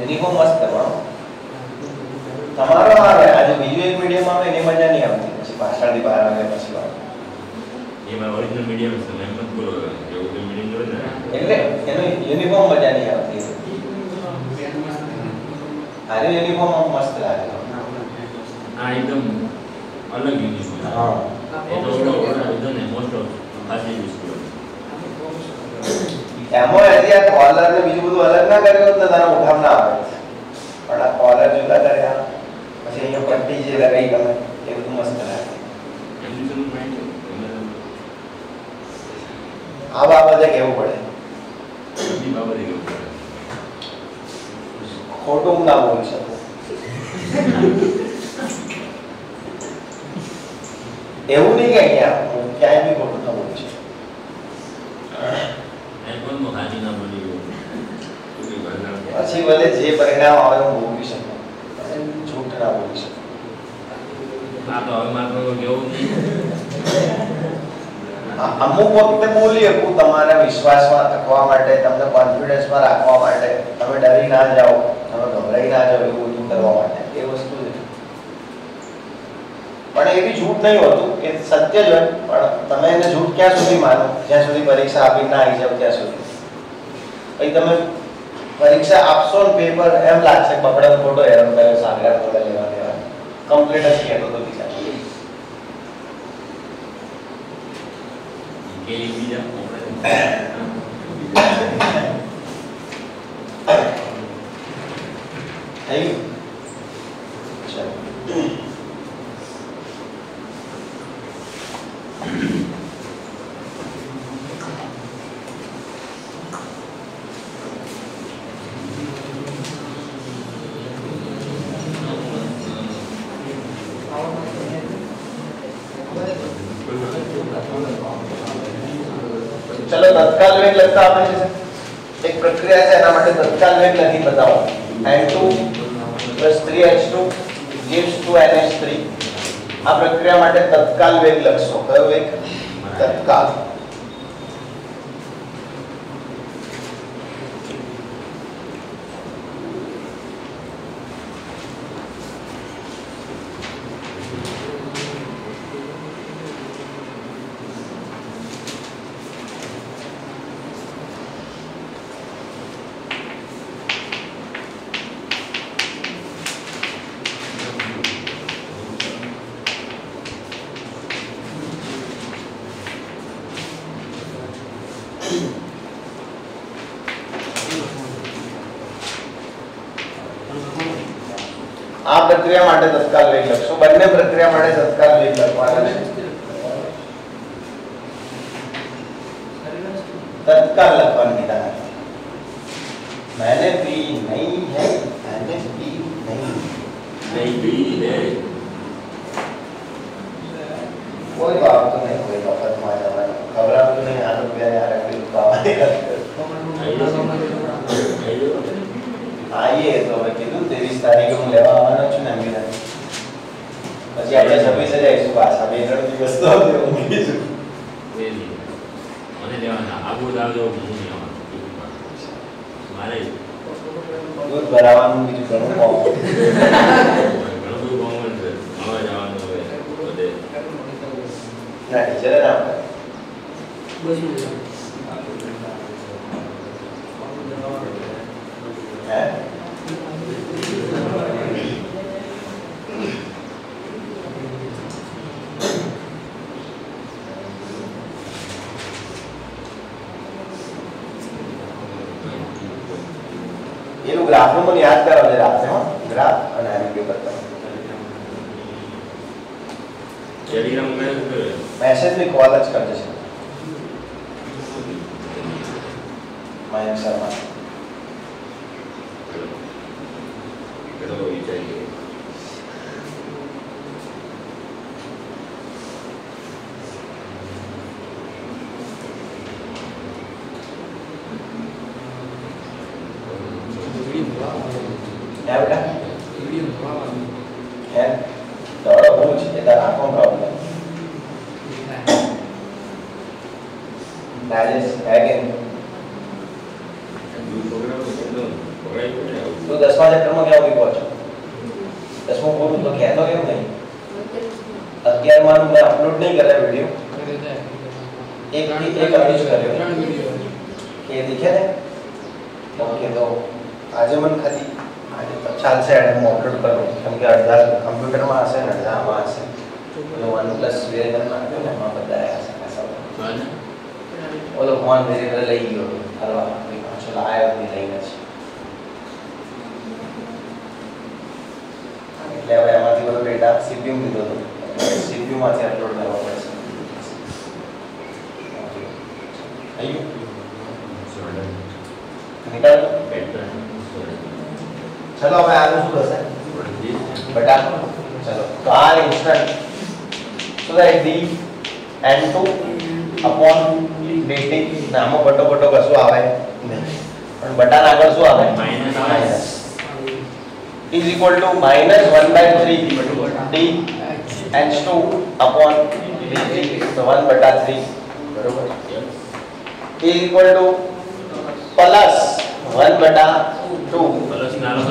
યુનિફોર્મ મસ્ત કરવાનો તમારો આવે. આજે બીજું એક મીડિયમ આવે એની મજા નહીં આવતી પછી પાછળથી બહાર આવે પછી વાત. એમાં ઓરિજિનલ મીડિયમ છે એમ મત બોલો એવું તો મીડિયમ જોડે ને એટલે એનો યુનિફોર્મ મજા નહીં આવતી. આને યુનિફોર્મ મસ્ત લાગે. આ એકદમ અલગ યુનિફોર્મ હા એ તો ઓલો ને મોસ્ટ ઓફ ખાસી યુઝ કરો એમાં હજી આ કોલર ને બીજું બધું અલગ ના કર્યું તો તારા ઉઠાવ ના આવે. પણ આ કોલર જુદા કર્યા પછી અહીંયા પટ્ટી જે લગાઈ ગમે એ બધું મસ્ત લાગે. એન્ડિશન માઇન્ડ આ બાબતે કેવું પડે બધી બાબતે કેવું પડે ખોટું ના બોલી શકું. એવું નહીં કે અહીંયા હું ક્યાંય બી ખોટું ના બોલી શકું. પછી ભલે જે પરિણામ આવે હું બોલી શકું જૂઠ ના બોલી શકું. અમુક વખતે બોલી શકું તમારા વિશ્વાસમાં રાખવા માટે તમને કોન્ફિડન્સમાં રાખવા માટે તમે ડરી ના જાઓ તમે ગભરાઈ ના જાઓ એવું બધું કરવા માટે એ વસ્તુ છે. પણ એ બી જૂઠ નહીં હોતું એ સત્ય જ હોય. પણ તમે એને જૂઠ ક્યાં સુધી માનો જ્યાં સુધી પરીક્ષા આપી ના આવી જાવ ત્યાં સુધી. પછી તમે પરીક્ષા આપશો ને પેપર એમ લાગશે પકડે ખોટો હેરાન કરે સાગરા ખોટા લેવા દેવા કમ્પ્લીટ જ કહેતો તો બીજા થઈ ગયું. चलो तत्काल वेग लगता આપણે છે એક પ્રક્રિયા છે એના માટે તત્કાલ વેગ લખી બતાવો. n2 + 3h2 gives 2nh3. આ પ્રક્રિયા માટે તત્કાલ વેગ લખશો. કયો વેગ? તત્કાલ. આ પ્રક્રિયા માટે તત્કાલ વેગ લખશો. બંને પ્રક્રિયા માટે તત્કાલ વેગ લખવાના છે. तत्काल लखवान की तरह मैंने पी नहीं है मैंने पी नहीं पी है कोई बात तो नहीं कोई वक्त में जाना खबर तो नहीं आ रुपया यार कोई काम आइए तो मैं कीधुं 23 तारीखे હું લેવા આવવાનો છું ને અમીરા પછી આપણે 26 જઈશું પાછા બે ત્રણ દિવસ તો હું કીધું મને લેવાના આબુ દાવજો હું લેવાનો મારે દૂધ ભરાવાનું બીજું ઘણું કામ ઘણું બધું કામ છે આવવા જવાનું હોય બધે ના ટીચરે ના મને યાદ કરાવજે રાતે હો ગ્રાફ અને આ વિડિયો કરતા ટેલિગ્રામ મેસેજ ની કોલ જ કરજે મયંક શર્મા ચલો વિચારીએ क्या बेटा है दौड़ा पूछ इधर आंखों प्रॉब्लम राजेश है कि तो 10वां चैप्टर में क्या होगी पहुंचो 10वां बोलूं तो क्या तो क्यों नहीं 11वां मैं अपलोड नहीं कर रहा वीडियो एक अपलोड कर रहे हो ये दिखे थे ओके तो आज मन खाली आज चाल से एड में अपलोड करो क्योंकि अर्धा कंप्यूटर में आसे ने अर्धा में आसे तो OnePlus वेरिएबल में ने में बताया ऐसा ऐसा वो लोग वन वेरिएबल લઈ ગયો હરવા કોઈ પાછો લાયો નહીં લઈને છે એટલે હવે આમાંથી બધો ડેટા CPU માં લીધો તો CPU માંથી અપલોડ કરવા પડશે આયુ निकाल चलो मैं आगे शुरू करते हैं बेटा चलो तो are instant so that d n2 upon dt નામો બટો બટો કશું આવે નહીં પણ બટાના આગળ શું આવે minus is equal to minus 1/3 d n2 upon dt so 1/3 बरोबर is equal to plus 1/2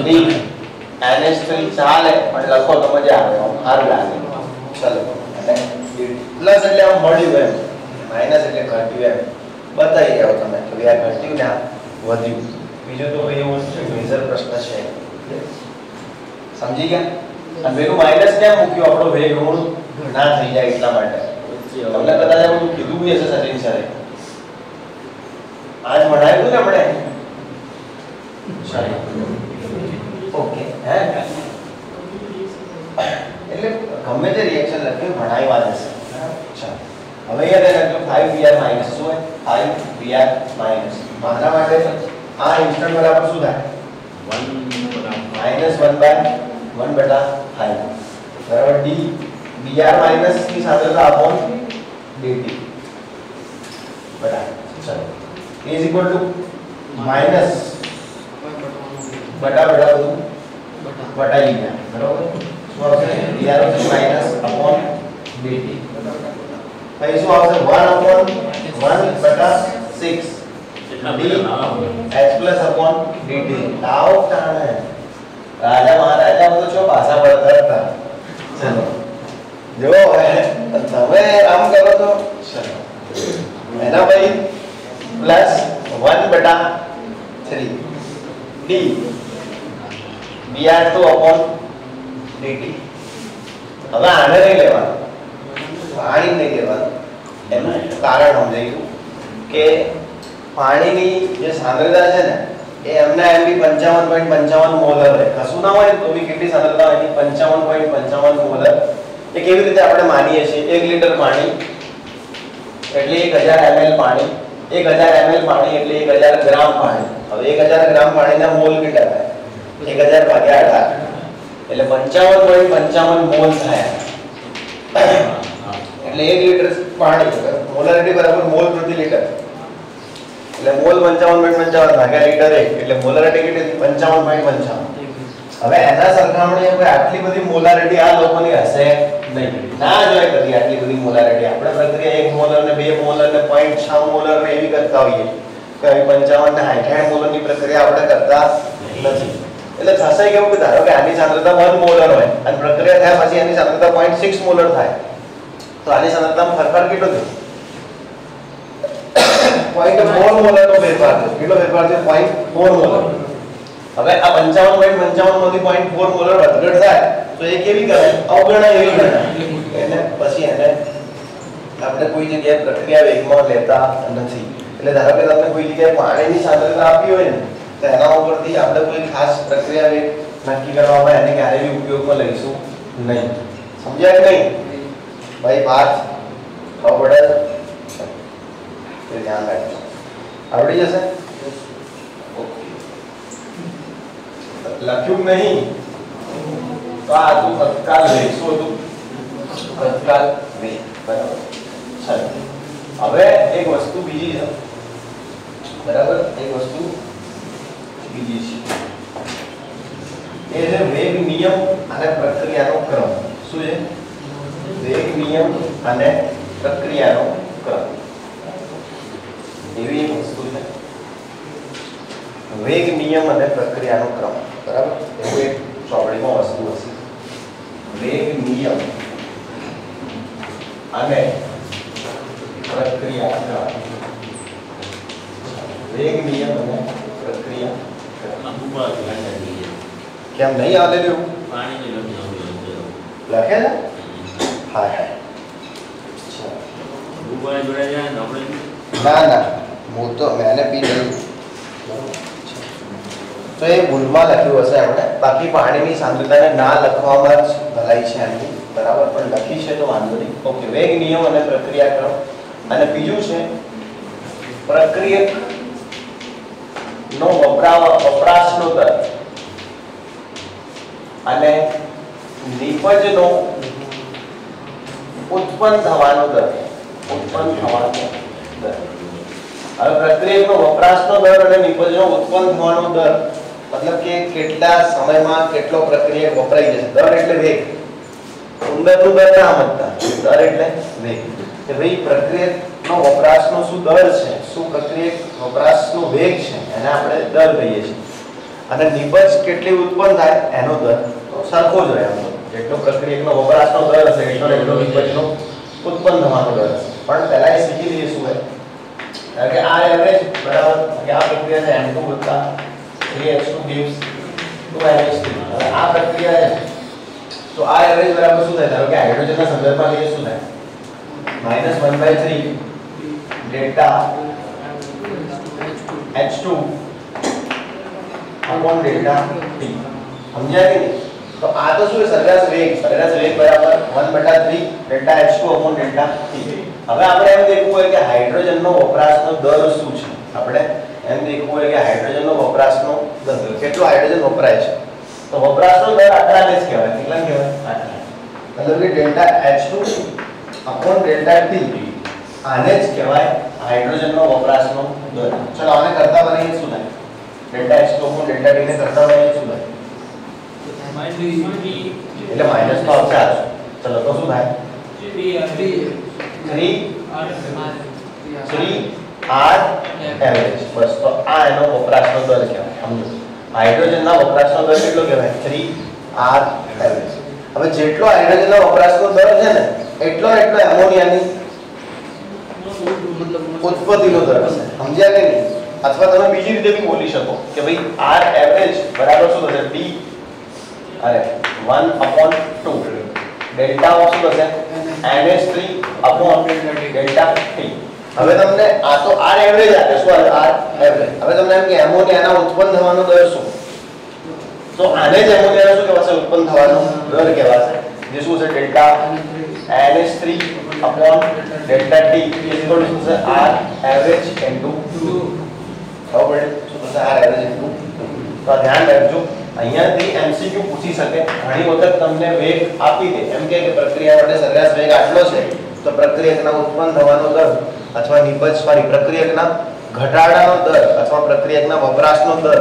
d ns3 ચાલે પણ લખો તો મજા આવે સારું લાગે ચલો પ્લસ એટલે આમ મળ્યું એમ માઈનસ એટલે ઘટ્યું એમ બતાવી જાવ તમે કે આ ઘટ્યું ને આ વધ્યું બીજું તો એવું છે મેજર પ્રશ્ન છે સમજી ગયા અને પેલું માઈનસ કેમ મૂક્યું આપણો વેગ ઋણ ના થઈ જાય એટલા માટે તમને કદાચ આ બધું કીધું બી હશે સચિન સરે आज बढ़ाए तो हमने ओके है એટલે ગમે તે રિએક્શન લખ્યું ભણાવ્યા જશે ચાલો હવે યાદ રાખજો 5br માઈનસ શું હોય 5br માઈનસ આના માટે આ ઇન્સ્ટન્ટ બરાબર શું થાય 1 1/5 બરાબર d br માઈનસ ની સાંદ્રતા अपॉन dt બરાબર ચલો is equal to minus बटा बटा बटा लिखना बराबर શું આવશે dr આવશે minus upon dt પછી શું આવશે 1/1/6 d h plus upon dt તાવ તાણે રાજા મહારાજા તો છો ભાષા પડતા હતા ચલો જો તમે આમ કરો તો ચલો એના ભાઈ plus 1/3 d br2 upon dt હવે આને નહીં લેવાનું પાણી નહીં લેવાનું એનું કારણ સમજાયું કે પાણીની જે સાંદ્રતા છે ને એ એમના એમ બી 55.55 મોલર છે કશું ના હોય તો બી કેટલી સાંદ્રતા હોય 55.55 મોલર એ કેવી રીતે આપણે માનીએ છીએ 1 લિટર પાણી એટલે 1000 ml પાણી 1000 ml पानी એટલે 1000 ग्राम पानी હવે 1000 ग्राम पानीના મોલ કેટલા થાય 1000 ભાગ્યા 8 એટલે 55.55 મોલ થાય એટલે 1 લિટર પાણી મોલારિટી બરાબર મોલ પ્રતિ લિટર એટલે મોલ 55.55 ભાગ્યા લિટર 1 એટલે મોલારિટી કેટલી 55.55 હવે એના સરખામણીએ કોઈ આટલી બધી મોલારિટી આ લોકોની હશે નહીં ના જોય કદી આટલી બધી મોલારિટી આપણે પ્રક્રિયા 1 મોલર ને 2 મોલર ને 0.6 મોલર ને એવી કરતા હોઈએ કે 55 ને 60 મોલર ની પ્રક્રિયા આપણે કરતા નથી એટલે થશે કેવું કે ધારો કે આની સાંદ્રતા 1 મોલર હોય અને પ્રક્રિયા થયા પછી એની સાંદ્રતા 0.6 મોલર થાય તો આની સાંદ્રતામાં ફેરફાર કેટલો થયો 0.4 મોલર નો ફેરફાર થયો કેટલો ફેરફાર થયો 0.4 મોલર હવે આ 55.55 માંથી 0.4 મોલર વધઘટ થાય તો એ કેવી ગણાય અવગણના એવી ગણાય એટલે પછી એને આપણે કોઈ જગ્યાએ પ્રક્રિયા વેગમાં લેતા નથી એટલે ધારો કે તમને કોઈ જગ્યાએ પાણીની સાંદ્રતા આપી હોય ને તો એના ઉપરથી આપણે કોઈ ખાસ પ્રક્રિયા વેગ નક્કી કરવામાં એને ક્યારેય બી ઉપયોગમાં લઈશું નહીં. સમજ્યા કે નહીં ભાઈ? વાત ખબર પડે? એ ધ્યાન રાખજો. આવડી જશે? ઓકે. લખ્યું નહીં તો આ તું તત્કાલ લઈશું હતું. તત્કાલ નહીં. બરાબર. ચાલો હવે એક વસ્તુ બીજી છે. બરાબર. એક વસ્તુ બીજી છે એ છે વેગ નિયમ અને પ્રક્રિયાનો ક્રમ. શું છે? વેગ નિયમ અને પ્રક્રિયાનો ક્રમ. એવી એક વસ્તુ છે વેગ નિયમ અને પ્રક્રિયાનો ક્રમ. બરાબર. એવું એક ચોપડીમાં વસ્તુ હશે. વેગ નિયમ અને પ્રક્રિયા ક્રમ. વેગ નિયમ અને પ્રક્રિયા કેમ નહીં આલેલું? લખે છે? હા હા. ના ના હું તો મેને પી નહીં. તો એ ભૂલમાં લખ્યું હશે એમણે. બાકી પાણીની સાંદ્રતાને ના લખવામાં જ ભલાઈ છે એમની. બરાબર. પણ લખી છે તો વાંધો નહીં. ઓકે. વેગ નિયમ અને પ્રક્રિયા ક્રમ. અને બીજું છે પ્રક્રિયક નો વપરાશનો દર અને નિપજનો ઉત્પન્ન થવાનો દર. ઉત્પન્ન થવાનો દર. હવે પ્રક્રિયકનો વપરાશનો દર અને નિપજનો ઉત્પન્ન થવાનો દર મતલબ કે કેટલા સમયમાં કેટલો પ્રક્રિયક વપરાઈ જશે. દર એટલે વેગ. ઉંદરનું દર ના સમજતા. દર એટલે વેગ. કે ભાઈ પ્રક્રિયકનો વપરાશનો શું દર છે, શું પ્રક્રિયક વપરાશનો વેગ છે, એને આપણે દર કહીએ છીએ. અને નિપજ કેટલી ઉત્પન્ન થાય એનો દર તો સરખો જ રહે. જેટલો પ્રક્રિયકનો વપરાશનો દર હશે એટલો નિપજનો ઉત્પન્ન થવાનો દર હશે. પણ પહેલા એ શીખી લઈએ શું હોય કે આ એવરેજ બરાબર કે આ પ્રક્રિયા છે m2 + 3h2 gives 2nh3. હવે આ પ્રક્રિયા છે તો આ એવરેજ બરાબર શું થાય? ધારો કે હાઇડ્રોજનના સંદર્ભમાં લઈએ શું થાય? -1/3 delta H2 upon delta T. સમજ્યા કે નહીં? તો આ તો શું છે? સરેરાશ વેગ બરાબર 1/3 delta H2 upon delta T. હવે આપણે એમ દેખવું હોય કે હાઇડ્રોજનનો વપરાશનો દર શું છે. આપણે એમ દેખવું હોય કે હાઇડ્રોજનનો વપરાશનો દર કેટલો હાઇડ્રોજન વપરાય છે. તો વપરાશનો દર આટલાને જ કહેવાય. કેટલા કહેવાય? આટલા. મતલબ કે delta H2 upon delta T આને જ કહેવાય હાઇડ્રોજનનો વપરાશનો દર. ચલો આને કરતા બનીએ શું થાય? Delta H2 upon delta T ને કરતા બનીએ શું થાય? એટલે માઈનસ તો આવશે. ચલો તો શું થાય? 3 R એવરેજ. બસ. તો આ એનો વપરાશનો દર કહેવાય. સમજો હાઇડ્રોજનના વપરાશનો દર કેટલો કહેવાય? 3 R એવરેજ. હવે જેટલો હાઇડ્રોજનના વપરાશનો દર છે ને એટલો એમોનિયાની ઉત્પત્તિનો દર હશે. સમજ્યા કે નહીં? અથવા તમે બીજી રીતે બી બોલી શકો કે ભાઈ R એવરેજ બરાબર શું થશે? D અરે 1/2 ડેલ્ટા ઓફ શું થશે? NH3 upon delta T. હવે તમને આ તો R એવરેજ આપે. શું R એવરેજ? હવે તમને એમ કે એમોનિયાના ઉત્પન્ન થવાનો દર શું? તો આને જ એમોનિયાનો શું કહેવાશે? ઉત્પન્ન થવાનો દર કહેવાશે. જે શું છે? Delta NH3 upon delta T equal to છે R એવરેજ into 2. બરાબર. શું થશે? R average into 2. તો ધ્યાન રાખજો. અહીંયાથી MCQ પૂછી શકે. ઘણી વખત તમને વેગ આપી દે એમ કે પ્રક્રિયા માટે સરેરાશ વેગ આટલો છે તો પ્રક્રિયકના ઉત્પન્ન થવાનો દર અથવા પ્રક્રિયકના ઘટાડાનો દર અથવા પ્રક્રિયકના વપરાશનો દર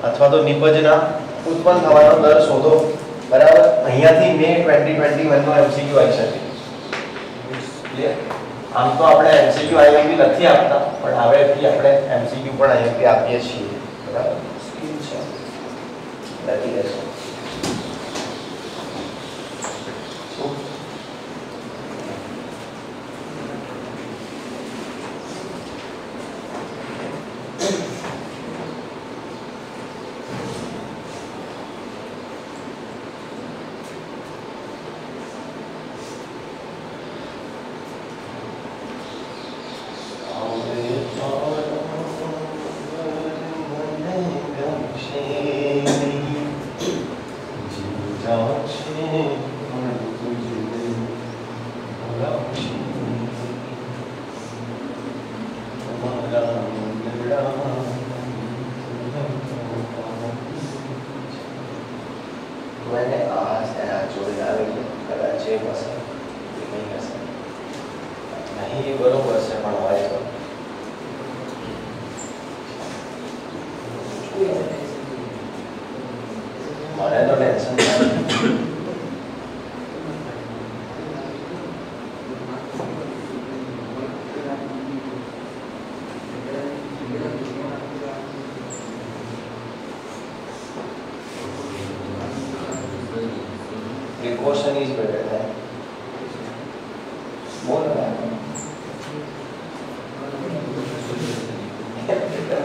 અથવા તો નિપજના ઉત્પન્ન થવાનો દર શોધો. બરાબર. અહીંયાથી મે 2021 નો MCQ આવી શકે. ક્લિયર? આમ તો આપણે MCQ IMP નથી આપતા પણ હવેથી આપણે MCQ પણ IMP આપીએ છીએ. બરાબર. સ્કીમ છે લખી લેશો. मैंने आज है जोड़ी आवेगी कदाच એ હશે એ નહીં હશે નહીં એ બરોબર છે પણ હોય તો મારે તો ટેન્શન નથી precaution is better than more than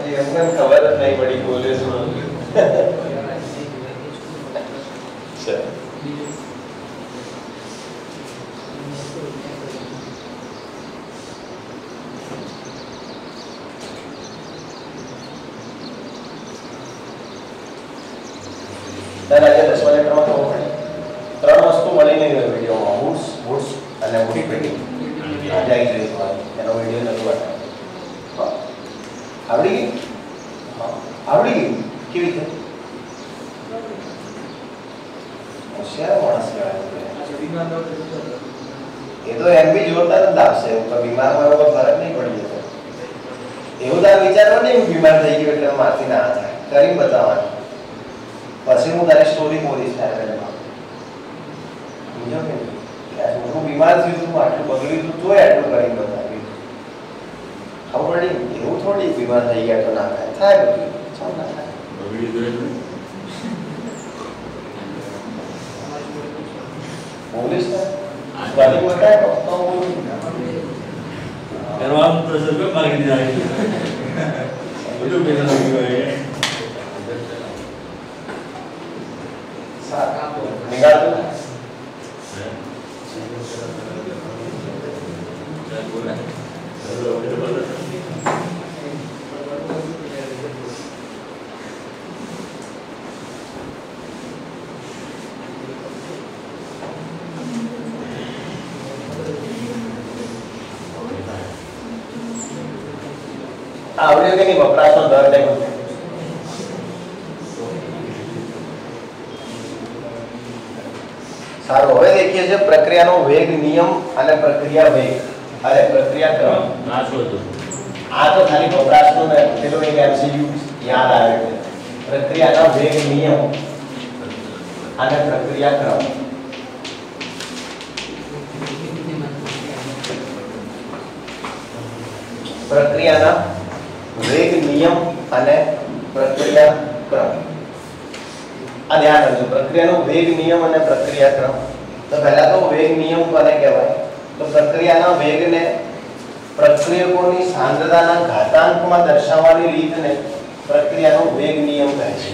ये हमने खबर नहीं पड़ी पुलिस में चल तर આજે 10મા લેક્ચરમાં તો ત્રણ વસ્તુ મળીને વિડિયોમાં બૂટ્સ અને બૂટ પેટી આજે આવી જઈ છે એનો વિડિયો નથી બતાવ્યો આવડી ગઈ હા આવડી ગઈ કેવી રીતે હોશિયાર માણસ કહેવાય એ તો એમ બી જોરદાર જ આપશે તો બીમારમાં એવો ફરક નહીં પડી જતો એવું તાર વિચારવા નહીં બીમાર થઈ ગયો એટલે મારથી ના થાય કરી બતાવવાનું પછી હું તારી સ્ટોરી બોલીશ ત્યારે હું બીમાર થયું તું આટલું બગડ્યું તું તોય આટલું કરી બતાવ્યું ખબર પડી એવું થોડી બીમાર થઈ ગયા તો ના થાય થાય બધું શું ના થાય બોલીશ ને બધી બતાય તો બોલું કરવાનું તો સર માર્કેટ જાય બધું પેલા લાગી હોય સારા નિગાળ આવડ્યું કે નહીં વપરાશનો દર નહીં સારું હવે દેખીએ છે પ્રક્રિયાનો વેગ નિયમ અને પ્રક્રિયા વેગ અરે પ્રક્રિયા ક્રમ ના શોધો આ તો ખાલી વપરાશનો ને પેલો એક એમસીક્યુ યાદ આવે છે પ્રક્રિયાનો વેગ નિયમ અને પ્રક્રિયા ક્રમ પ્રક્રિયાના વેગ નિયમ અને પ્રક્રિયા ક્રમ આ ધ્યાન રાખજો પ્રક્રિયાનો વેગ નિયમ અને પ્રક્રિયા ક્રમ તો પહેલા તો વેગ નિયમ કોને કહેવાય તો પ્રક્રિયાના વેગને પ્રક્રિયકોની સાંદ્રતાના ઘાતાંકમાં દર્શાવવાની રીતને પ્રક્રિયાનો વેગ નિયમ કહે છે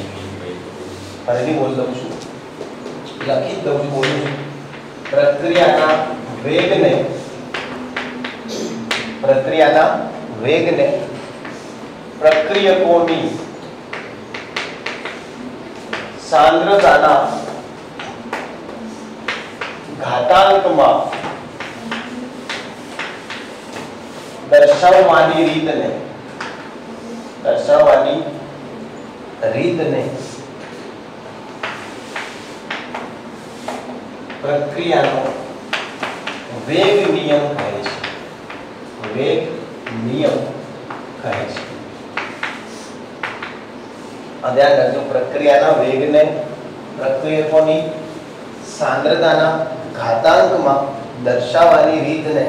ફરીથી બોલ દઉં છું લખી દઉં છું બોલું છું પ્રક્રિયાના વેગને પ્રક્રિયકોની સાંદ્રતાના ઘાતાંકમાં દર્શાવવાની રીતને પ્રક્રિયાનો વેગ નિયમ કહે છે વેગ નિયમ કહે છે ધ્યાન રાખજો પ્રક્રિયાના વેગને પ્રક્રિયકોની સાંદ્રતાના ઘાતાંકમાં દર્શાવવાની રીતને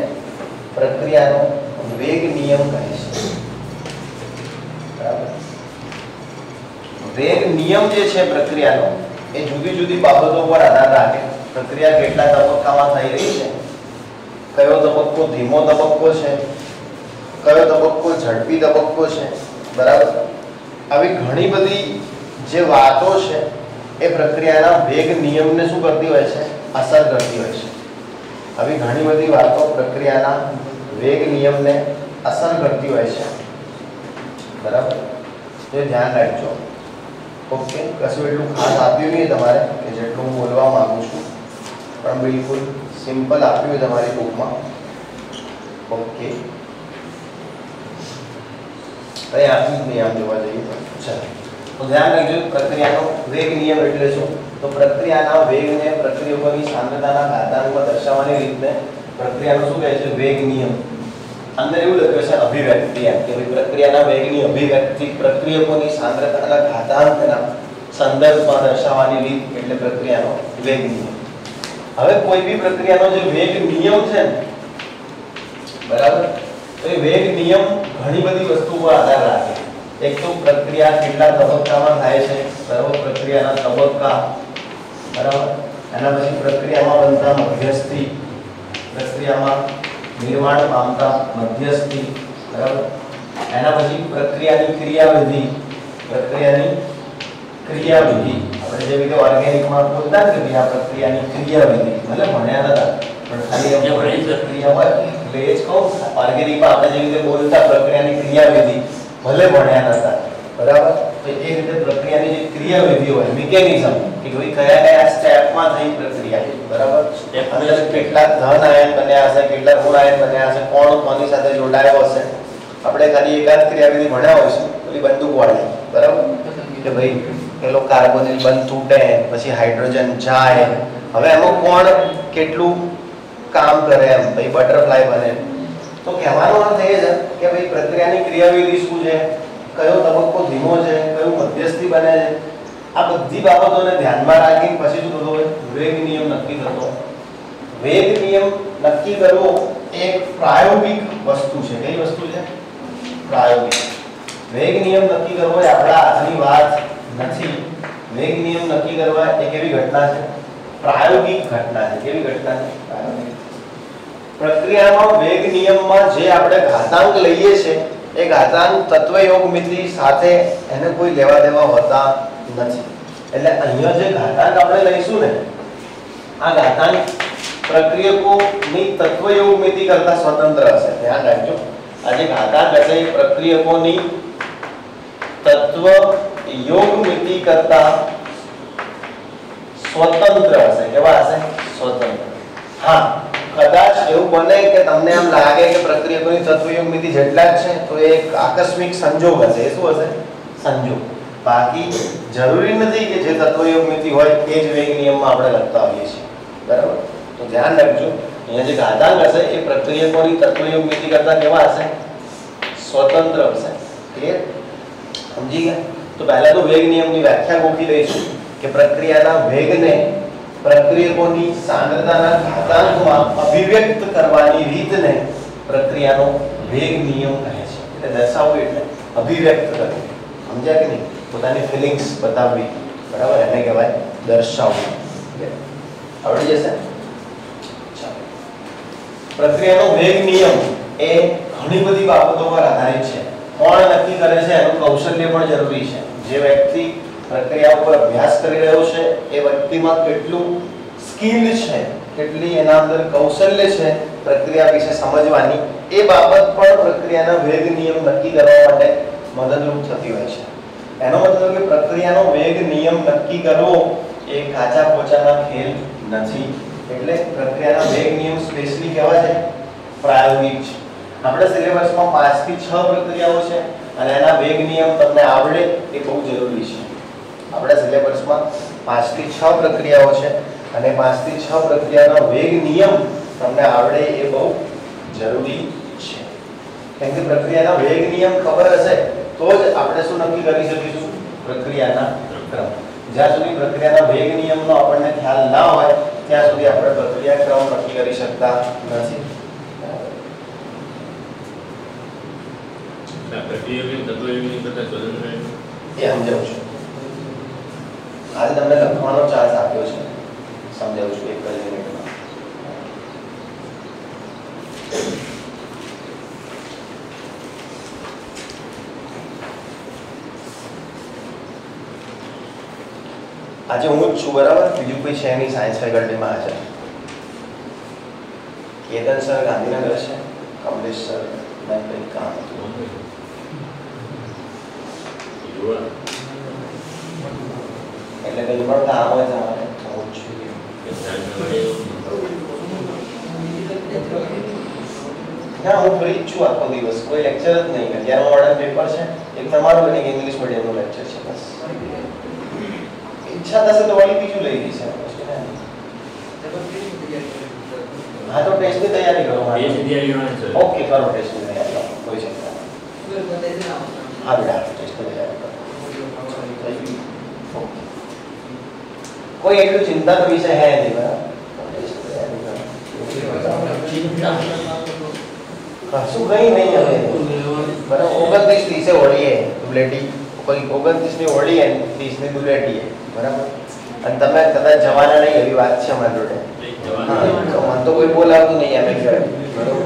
પ્રક્રિયાનો વેગ નિયમ કહે છે બરાબર વેગ નિયમ જે છે પ્રક્રિયાનો એ જુદી જુદી બાબતો પર આધાર રાખે પ્રક્રિયા કેટલા તબક્કામાં થઈ રહી છે કયો તબક્કો ધીમો તબક્કો છે કયો તબક્કો ઝડપી તબક્કો છે બરાબર આવી ઘણી બધી જે વાતો છે એ પ્રક્રિયાના વેગ નિયમને શું કરતી હોય છે અસર કરતી હોય છે આવી ઘણી બધી વાતો પ્રક્રિયાના વેગ નિયમને અસર કરતી હોય છે બરાબર તો ધ્યાન રાખજો ઓકે કશું એટલું ખાસ આપ્યું નહીં તમારે કે જેટલું બોલવા बिल्कुल सिंपल आप्યું છે તમારી બુકમાં ઓકે હવે આથી જ નિયમ જોવા જઈએ ચાલો તો ધ્યાન રાખજો પ્રક્રિયાનો વેગ નિયમ એટલે શું તો પ્રક્રિયાના વેગને પ્રક્રિયકોની સાંદ્રતાના ઘાતાંકમાં દર્શાવવાની રીતને પ્રક્રિયાનો શું કહે છે વેગ નિયમ અંદર એવું લખ્યું છે અભિવ્યક્તિ એમ કે ભાઈ પ્રક્રિયાના વેગની અભિવ્યક્તિ પ્રક્રિયકોની સાંદ્રતાના ઘાતાંકના સંદર્ભમાં દર્શાવવાની રીત એટલે પ્રક્રિયાનો વેગ નિયમ હવે કોઈ બી પ્રક્રિયાનો જે વેગ નિયમ છે ને બરાબર તો એ વેગ નિયમ ઘણી બધી વસ્તુ પર આધાર રાખે એક તો પ્રક્રિયા કેટલા તબક્કામાં થાય છે બરાબર પ્રક્રિયાના તબક્કા બરાબર એના પછી પ્રક્રિયામાં બનતા મધ્યસ્થી પ્રક્રિયામાં નિર્માણ પામતા મધ્યસ્થી બરાબર એના પછી પ્રક્રિયાની ક્રિયાવિધિ આપણે જે રીતે ઓર્ગેનિકમાં બોલતા કે આ પ્રક્રિયાની ક્રિયાવિધિ ભલે ભણ્યા નતા પણ ખાલી પ્રક્રિયા હોય એટલે એ જ કહું ઓર્ગેનિકમાં આપણે જે રીતે બોલતા પ્રક્રિયાની ક્રિયાવિધિ ભલે ભણ્યા નતા બરાબર તો એ રીતે પ્રક્રિયાની જે ક્રિયાવિધિ હોય મિકેનિઝમ કે ભાઈ કયા કયા સ્ટેપમાં થઈ પ્રક્રિયા બરાબર સ્ટેપ અંદર કેટલા ધન આયન બન્યા હશે કેટલા ઋણ આયન બન્યા હશે કોણ કોની સાથે જોડાયો હશે આપણે ખાલી એકાદ ક્રિયાવિધિ ભણ્યા હોય છે પેલી બંદૂક વાળી બરાબર કે ભાઈ પેલો કાર્બોનિલ બંધ તૂટે પછી હાઇડ્રોજન જાય હવે એમાં કોણ કેટલું કામ કરે એમ ભાઈ બટરફ્લાય બને તો કહેવાનો અર્થ એ છે કે ભાઈ પ્રક્રિયાની ક્રિયાવિધિ શું છે કયો તબક્કો ધીમો છે કયું મધ્યસ્થી બને છે આ બધી બાબતોને ધ્યાનમાં રાખીને પછી શું થતો હોય વેગ નિયમ નક્કી થતો વેગ નિયમ નક્કી કરવો એક પ્રાયોગિક વસ્તુ છે કઈ વસ્તુ છે પ્રાયોગિક વેગ નિયમ નક્કી કરવો એ આપણા હાથની વાત નથી વેગ નિયમ નક્કી કરવા એક એવી ઘટના છે પ્રાયોગિક ઘટના છે કેવી ઘટના છે પ્રાયોગિક પ્રક્રિયામાં વેગ નિયમમાં જે આપણે ઘાતાંક લઈએ છે એ ઘાતાંક તત્વયોગમિતિ સાથે એને કોઈ લેવા દેવા હોતા નથી એટલે અહીંયા જે ઘાતાંક આપણે લઈશું ને આ ઘાતાંક પ્રક્રિયકોની તત્વયોગમિતિ કરતા સ્વતંત્ર હશે ધ્યાન રાખજો આ જે ઘાતાંક હશે એ પ્રક્રિયકોની તત્વયોગમિતિ કરતા સ્વતંત્ર હશે કેવા હશે સ્વતંત્ર હા કદાચ એવું બને કે તમને એમ લાગે કે પ્રક્રિયકોની તત્વયોગમિતિ જેટલા જ છે તો એક આકસ્મિક સંજોગ હશે એ શું હશે સંજોગ બાકી જરૂરી નથી કે જે તત્વયોગમિતિ હોય એ જ વેગ નિયમમાં આપણે લખતા હોઈએ છીએ બરાબર તો ધ્યાન રાખજો અહીંયા જે ઘાતાંક હશે એ પ્રક્રિયકોની તત્વયોગમિતિ કરતા કેવા હશે સ્વતંત્ર હશે ક્લિયર સમજી ગયા તો પહેલા તો વેગ નિયમની વ્યાખ્યા ગોખી લઈશું કે પ્રક્રિયાના વેગને પ્રક્રિયકોની સાંદ્રતાના ઘાતાંકમાં અભિવ્યક્ત કરવાની રીતને પ્રક્રિયાનો વેગ નિયમ કહે છે એટલે દર્શાવવું એટલે અભિવ્યક્ત કરવું સમજ્યા કે નહીં પોતાની ફિલિંગ્સ બતાવવી બરાબર એને કહેવાય દર્શાવવું આવડી જશે પ્રક્રિયાનો વેગ નિયમ એ ઘણી બધી બાબતો પર આધારિત છે કોણ નક્કી કરે છે એનું કૌશલ્ય પણ જરૂરી છે જે વ્યક્તિ પ્રક્રિયા ઉપર અભ્યાસ કરી રહ્યો છે એ વ્યક્તિમાં કેટલું સ્કિલ છે કેટલી એના અંદર કૌશલ્ય છે પ્રક્રિયા વિશે સમજવાની એ બાબત પણ પ્રક્રિયાના વેગ નિયમ નક્કી કરવા માટે મદદરૂપ થતી હોય છે એનો મતલબ કે પ્રક્રિયાનો વેગ નિયમ નક્કી કરવો એ કાચા પોચાના ખેલ નથી એટલે પ્રક્રિયાના વેગ નિયમ સ્પેશિયલી કેવા છે પ્રાયોગિક છે આપણા સિલેબસમાં 5 થી 6 પ્રક્રિયાઓ છે અને એના વેગ નિયમ તમને આવડે એ બહુ જરૂરી છે આપણા સિલેબસમાં 5 થી 6 પ્રક્રિયાઓ છે અને 5 થી 6 પ્રક્રિયાનો વેગ નિયમ તમને આવડે એ બહુ જરૂરી છે કેમ કે પ્રક્રિયાનો વેગ નિયમ ખબર હશે તો જ આપણે શું નક્કી કરી શકીશું પ્રક્રિયાના ક્રમ જ્યાં સુધી પ્રક્રિયાના વેગ નિયમનો આપણને ખ્યાલ ના હોય ત્યાં સુધી આપણે પ્રક્રિયા ક્રમ નક્કી કરી શકતા નથી પ્રક્રિયાની તત્વયોગની કરતા સ્વતંત્ર એ સમજાવું છું આજે તમને લખવાનો ચાન્સ આપ્યો છે સમજાવું છું એક જ મિનિટમાં આજે હું જ છું બરાબર બીજું કોઈ છે નહીં સાયન્સ ફેકલ્ટીમાં આજે કેતન સર ગાંધીનગર છે કમલેશ સર મેં કંઈક કામ હતું એટલે કંઈ પણ કામ હોય તમારે હું જ છું ના હું ફ્રી જ છું આખો દિવસ, કોઈ લેક્ચર જ નહીં. 11મા મોડલ પેપર છે, એક તમારું અને એક ઇંગ્લિશ મીડિયમનું લેક્ચર છે બસ. ઈચ્છા થશે તો વળી બીજું લઈ લઈશ. હા તો ટેસ્ટની તૈયારી કરો. ઓકે કરો ટેસ્ટની તૈયારી કરો, કોઈ ચિંતા નહીં. હા બેટા ટેસ્ટની તૈયારી કરો. कोई एक चिंता का विषय है नहीं बराबर. कશું કઈ નહીં હવે બરાબર. 29 30 હોળી હે ધૂળેટી, કોઈ 29 ની હોળી હે 30 ની ધૂળેટી હે બરાબર. અને તમે કદાચ જવાના નહીં એવી વાત છે મારી જોડે. મને તો કોઈ બોલાવતું નહીં એમ કહેવાય બરાબર.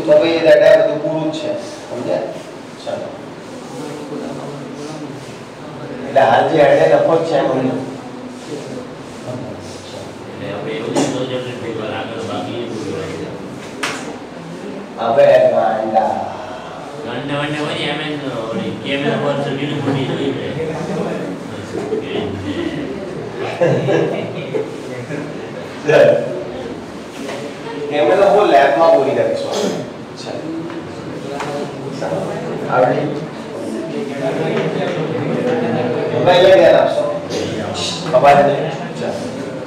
તો ભાઈ એ દાડા બધું પૂરું જ છે સમજ્યા. ચાલો એટલે હાલ જે હેડે લખો જ છે એમ હવે ગાંડા કેમેરા હું લેબમાં પૂરી કરીશું. આવડી હવે અહીંયા ધ્યાન આપશો. ખબર નહીં.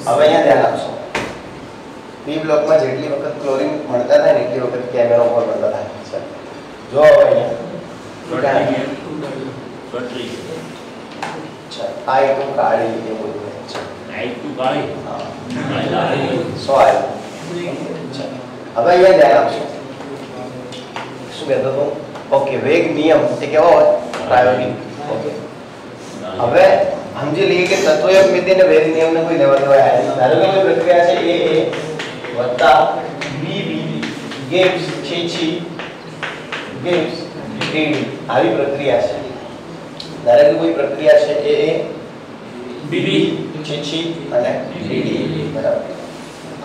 હવે અહીંયા ધ્યાન આપશો. બી બ્લોકમાં જેટલી વખત ક્લોરીન મળતા થાય ને એટલી વખત કેમેરા ઉપર મળતા થાય. જો હવે અહીંયા આ એક કાળી એ બધું છે. સો આવી. હવે અહીંયા ધ્યાન આપશો. શું કહેતો હતો? ઓકે વેગ નિયમ એ કેવો હોય? પ્રાયોગિક. ઓકે હવે સમજી લઈએ કે તત્વયોગ મિતિ અને વેગ નિયમને કોઈ લેવા દેવા નથી. ધારો કે કોઈ પ્રક્રિયા છે a b gives gives dd. આવી પ્રક્રિયા છે. ધારો કે કોઈ પ્રક્રિયા છે a b અને dd બરાબર.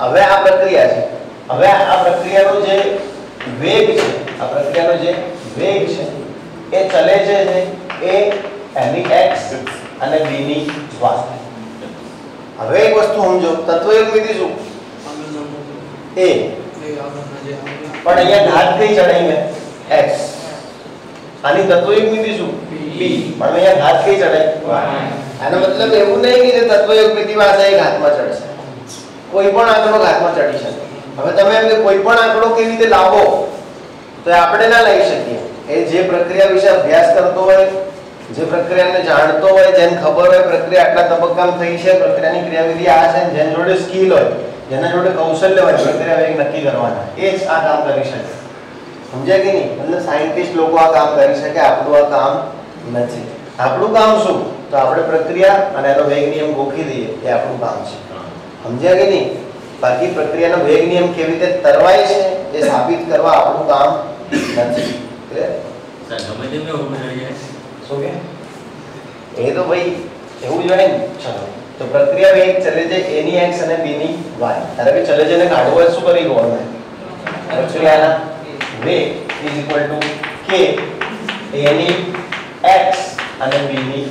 હવે આ પ્રક્રિયા છે. હવે આ પ્રક્રિયાનો જે વેગ છે, આ પ્રક્રિયાનો જે વેગ છે એ ચલે છે એ એની x અને b ની y. હવે એક વસ્તુ સમજો, તત્વયોગ મિતિ શું? a પણ અહીંયા ઘાત કઈ ચડાઈ મેં? x. આની તત્વયોગ મિતિ શું? b પણ અહીંયા ઘાત કઈ ચડાઈ? y. આનો મતલબ એવું નહીં કે જે તત્વયોગ મિતિ વાળા એ ઘાતમાં ચડશે. કોઈ પણ આંકડો ઘાતમાં ચડી શકે. હવે તમે એમ કે કોઈ પણ આંકડો કેવી રીતે લાવો તો આપણે ના લઈ શકીએ. એ જે પ્રક્રિયા વિશે અભ્યાસ કરતો હોય, જે પ્રક્રિયાને જાણતો હોય, જેને ખબર હોય પ્રક્રિયા આટલા તબક્કામાં થઈ છે, પ્રક્રિયાની ક્રિયાવિધિ આ છે, જેના જોડે સ્કિલ હોય, જેના જોડે કૌશલ્ય હોય પ્રક્રિયા વેગ નક્કી કરવાના, એ જ આ કામ કરી શકે. સમજ્યા કે નહીં? એટલે સાયન્ટિસ્ટ લોકો આ કામ કરી શકે, આપણું આ કામ નથી. આપણું કામ શું? તો આપણે પ્રક્રિયા અને એનો વેગ નિયમ ગોખી દઈએ, એ આપણું કામ છે. સમજ્યા કે નહીં? બાકી પ્રક્રિયાનો વેગ નિયમ કેવી રીતે તરવાય છે એ સાબિત કરવા આપણું કામ નથી. ક્લિયર? શું કે એ તો ભાઈ એવું જ હોય ને. ચલો તો પ્રક્રિયા વેગ ચલે છે a ની x અને b ની y. ધારો કે ચલે છે ને કાઢવો હોય શું કરી ગોળને? પ્રક્રિયાના વેગ k a ની x અને b ની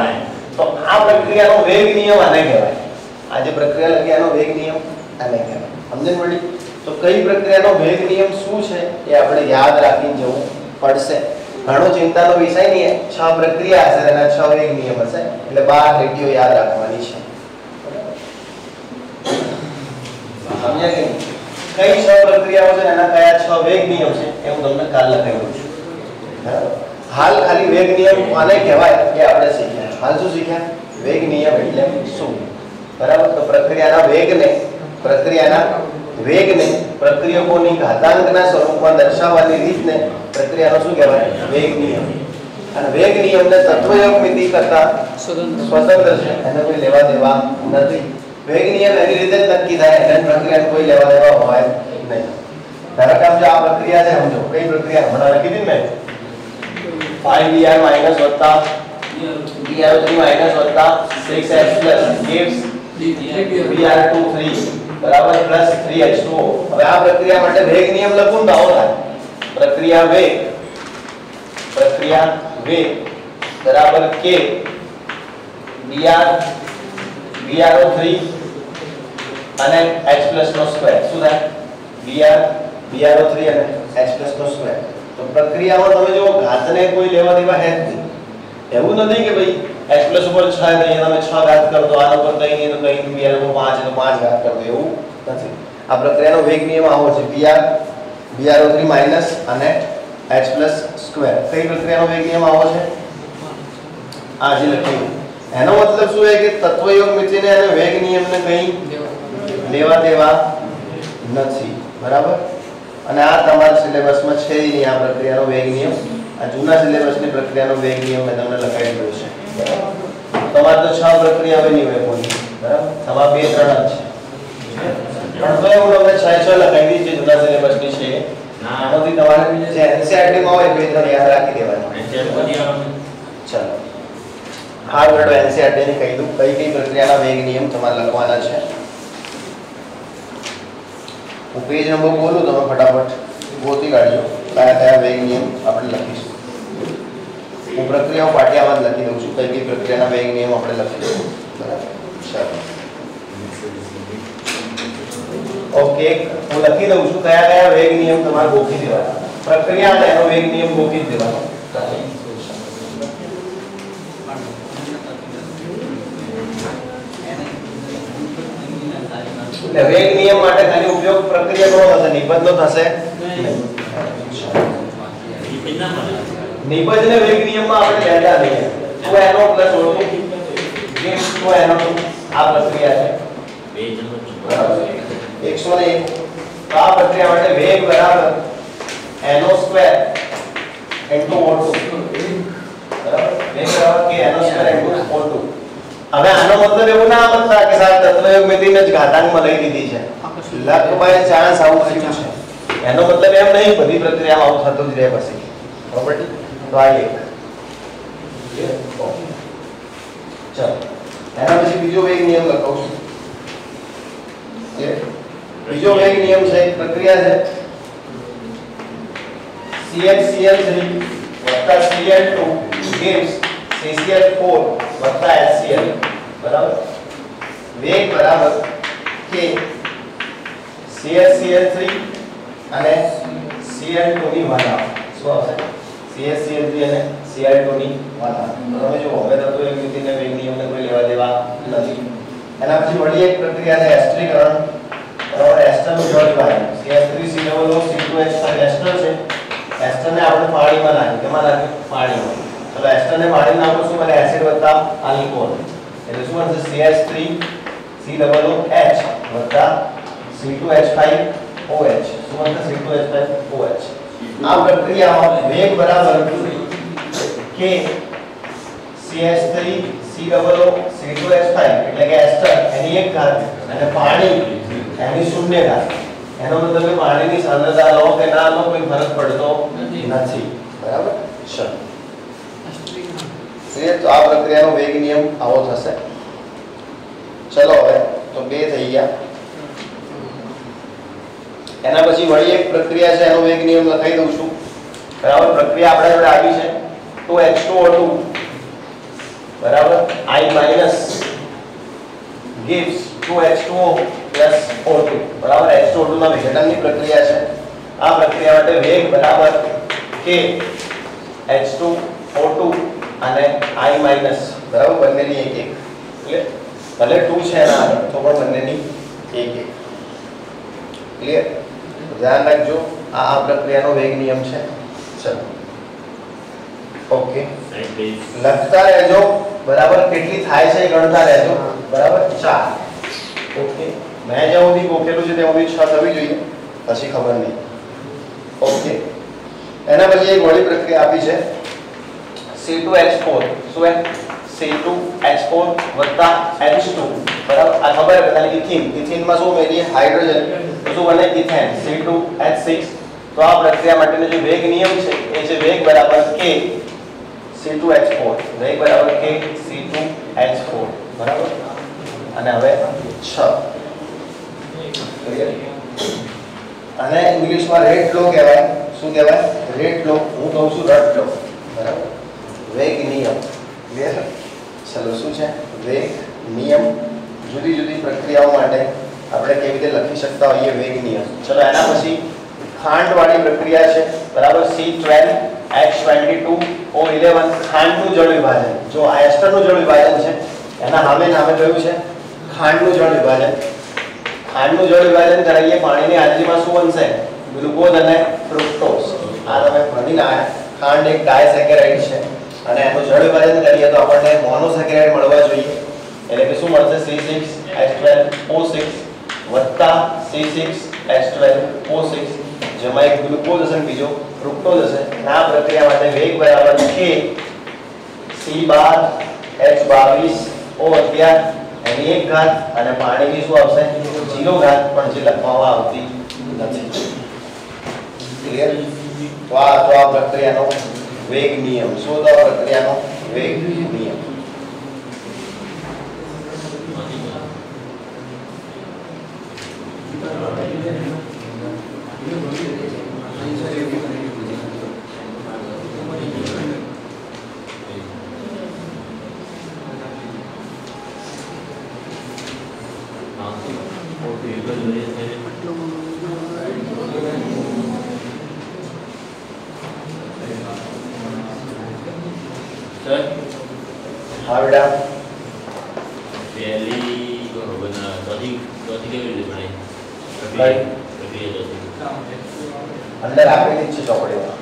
y. તો આ પ્રક્રિયાનો વેગ નિયમ આને કહેવાય. આ જે પ્રક્રિયા લગી આનો વેગ નિયમ આને કહેવાય. સમજણ પડી? તો કઈ પ્રક્રિયાનો વેગ નિયમ શું છે એ આપણે યાદ રાખીને જવું પડશે. ઘણો ચિંતાનો વિષય નહીં. 6 પ્રક્રિયા હશે અને 6 વેગ નિયમ હશે એટલે 12 લીટીઓ યાદ રાખવાની છે. સમજ્યા કે કઈ 6 પ્રક્રિયાઓ છે એના કયા 6 વેગ નિયમ છે એ હું તમને કાલ લખાવું છું. બરાબર? હાલ ખાલી વેગ નિયમ કોને કહેવાય એ આપણે શીખ્યા. હાલ શું શીખ્યા? વેગ નિયમ એટલે શું? બરાબર? તો પ્રક્રિયાના વેગને પ્રક્રિયકોની ઘાતાંકના સ્વરૂપમાં દર્શાવવાની રીતને પ્રક્રિયાનો શું કહેવાય? વેગ નિયમ. અને વેગ નિયમને તત્વયોગ મિતિ કરતા સ્વતંત્ર છે, એને કોઈ લેવા દેવા નથી. વેગ નિયમ એની રીતે જ નક્કી થાય, એને પ્રક્રિયાને કોઈ લેવા દેવા હોય નહીં. ધારો કે આ પ્રક્રિયા છે, સમજો કઈ પ્રક્રિયા હમણાં લખી દીધી મેં 5dr માઈનસ વત્તા dr3 માઈનસ વત્તા 6x gives dr2 3 બરાબર પ્લસ 3h2o. હવે આ પ્રક્રિયા માટે વેગ નિયમ લખું તો આવો થાય. પ્રક્રિયા વેગ બરાબર k dr3 અને h નો સ્ક્વેર શું થાય? BrO3 અને H+ નો સ્ક્વેર. તો પ્રક્રિયામાં તમે જો ઘાતને કોઈ લેવા દેવા હે જ નહીં. એવું નથી કે ભાઈ H+ ઉપર 6 છે તો તમે 6 ઘાત કર દો, આના ઉપર કંઈ નહીં તો કંઈ નહીં, Br ઉપર 5 છે તો 5 ઘાત કર દો, એવું નથી. આ પ્રક્રિયાનો વેગ નિયમ આવો છે, BrO3 માઈનસ અને H+ સ્ક્વેર. કઈ પ્રક્રિયાનો વેગ નિયમ આવો છે? આ જે લખ્યું. એનો મતલબ શું છે કે તત્વયોગ મિતિને અને વેગ નિયમને કંઈ લેવા દેવા નથી, બરાબર? અને આ તમારા સિલેબસમાં છે જ નહીં આ પ્રક્રિયાનો વેગ નિયમ. આ જૂના સિલેબસની પ્રક્રિયાનો વેગ નિયમ મેં તમને લખાવી દીધો છે, બરાબર? તમારે તો 6 પ્રક્રિયા બની હોય કોઈ, બરાબર? તમારે 2-3 જ છે, પણ તો હું તમને 6 લખાવી દીધી જૂના સિલેબસની છે. આમાંથી તમારે જે NCERT માં હોય 2-3 યાદ રાખી દેવાના. ચાલો આ વર્ડ NCERT ને કહી દઉં કઈ પ્રક્રિયાના વેગ નિયમ તમારે લખવાના છે. હું પેજ નંબર બોલું, તમે ફટાફટ ગોતી કાઢજો કયા વેગ નિયમ આપણે લખીશું. હું પ્રક્રિયાઓ પાટિયામાં જ લખી દઉં છું, કઈ પ્રક્રિયાના વેગ નિયમ આપણે લખીશું, બરાબર? ચાલો ઓકે, હું લખી દઉં છું કયા વેગ નિયમ તમારે ગોખી દેવાના. પ્રક્રિયા અને એનો વેગ નિયમ ગોખી દેવાનો. વેગ નિયમ માટે ખાલી ઉપયોગ પ્રક્રિયાનો થશે, નિબંધનો થશે નહીં. નિબંધને વેગ નિયમમાં આપણે લેતા નહીં. તો એનો પ્લસ O2 ગેસ તો એનો આ પ્રક્રિયા છે બરાબર 101. તો આ પ્રક્રિયા માટે વેગ બરાબર no2 O2 બરાબર. વેગ બરાબર કે no2 O2. હવે આનો મતલબ એવું ના બનતા કે સાહેબ તત્વયોગ મિતિને જ ઘાતાંકમાં લઈ લીધી છે, લક બાય ચાન્સ આવું થયું છે. એનો મતલબ એમ નહીં બધી પ્રક્રિયામાં આવું થતું જ રહે પછી, બરાબર? તો આ એક ચલો એના પછી બીજો વેગ નિયમ લખાવું છું. બીજો વેગ નિયમ છે, એક પ્રક્રિયા છે CnCl3 Cl2 gives CCl4 HCl, બરાબર? વેગ બરાબર કે CsCl3 અને Cl2 ની વાળા. શું આવશે? CsCl3 અને Cl2 ની વાળા. તમે જો હવે તો એક મિતિને વેગ નિયમને કોઈ લેવા દેવા નથી. એના પછી વળી એક પ્રક્રિયા છે એસ્ટરીકરણ, બરાબર? એસ્ટરનું જોડવાનું CH3COO C2H5 એસ્ટર છે. એસ્ટરને આપણે પાણીમાં નાખીએ. કેમાં નાખીએ? પાણીમાં. ચલો એસ્ટરને પાણી નાખો શું બને? એસિડ વત્તા આલ્કોહોલ. એટલે શું બનશે? CH3COOH વત્તા C2H5OH. શું બનશે? C2H5OH. આ પ્રક્રિયામાં વેગ બરાબર કે CH3COO C2H5 એટલે કે એસ્ટર એની એક ઘાત અને પાણી એની શૂન્ય ઘાત. એનો મતલબ કે પાણીની સાંદ્રતા લો કે ના લો કોઈ ફરક પડતો નથી, બરાબર? ચલો તો આ પ્રક્રિયાનો વેગ નિયમ આવો થશે. ચલો હવે તો 2 થઈ ગયા. એના પછી વળી એક પ્રક્રિયા છે, એનો વેગ નિયમ લખાઈ દઉં છું, બરાબર? પ્રક્રિયા આપણા જોડે આવી છે 2H2O2 બરાબર I minus gives 2H2O plus O2, બરાબર? H2O2 ના વિઘટનની પ્રક્રિયા છે. આ પ્રક્રિયા માટે વેગ બરાબર કે H2O2 અને I minus, બરાબર? બંનેની એક એક, એટલે ભલે 2 છે ના તો પણ બંનેની એક એક. ક્લિયર? ધ્યાન રાખજો આ પ્રક્રિયાનો વેગ નિયમ છે. ચલો ઓકે, લખતા રહેજો, બરાબર? કેટલી થાય છે ગણતા રહેજો, બરાબર? 4. ઓકે, મેં જ્યાં સુધી ગોખેલું છે ત્યાં સુધી 6 થવી જોઈએ, પછી ખબર નહીં. ઓકે, એના પછી એક વળી પ્રક્રિયા આપી છે C2H4. શું છે? C2H4 વત્તા H2, બરાબર? આ ખબર છે બધાને. ઇથિનમાં શું મેળવીએ? હાઇડ્રોજન. તો શું બને? Ethane C2H6. તો આ પ્રક્રિયા માટેનો જે વેગ નિયમ છે એ છે વેગ બરાબર કે C2H4, વેગ બરાબર કે C2H4, બરાબર? અને હવે 6. ક્લિયર? અને ઇંગ્લિશમાં રેટ લો કહેવાય. શું કહેવાય? રેટ લો. હું કહું છું રટ લો, બરાબર? વેગ નિયમ. ક્લિયર? ચલો શું છે? વેગ નિયમ જુદી જુદી પ્રક્રિયાઓ માટે આપણે કેવી રીતે લખી શકતા હોઈએ વેગ નિયમ. ચલો એના પછી ખાંડ વાળી પ્રક્રિયા છે બરાબર. C12H22O11 ખાંડનું જળ વિભાજન. જો આ એસ્ટરનું જળ વિભાજન છે એના સામે નામે કયું છે ખાંડનું જળ વિભાજન. ખાંડનું જળ વિભાજન કરાવીએ પાણીની હાજરીમાં શું બનશે ગ્લુકોઝ અને ફ્રુક્ટોઝ. આ તમે ભણી લાયા. ખાંડ એક ડાયસેકેરાઇડ છે અને એનું જળ વિભાજન કરીએ તો આપણને મોનોસેકેરાઇડ મળવા જોઈએ. એટલે કે શું મળશે C6H12O6 વત્તા C6H12O6 જેમાં એક ગ્લુકોઝ હશે અને બીજો ફ્રુક્ટોઝ હશે. આ પ્રક્રિયા માટે વેગ બરાબર છે C12H22O11 એની 1 ઘાત અને પાણીની શું આવશે 0 ઘાત પણ જે લખવામાં આવતી નથી. ક્લિયર? તો આ પ્રક્રિયાનો વેગ નિયમ. શું તો પ્રક્રિયાનો વેગ નિયમ. हाँ बेटा अंदर આપેલી છે ચોપડીમાં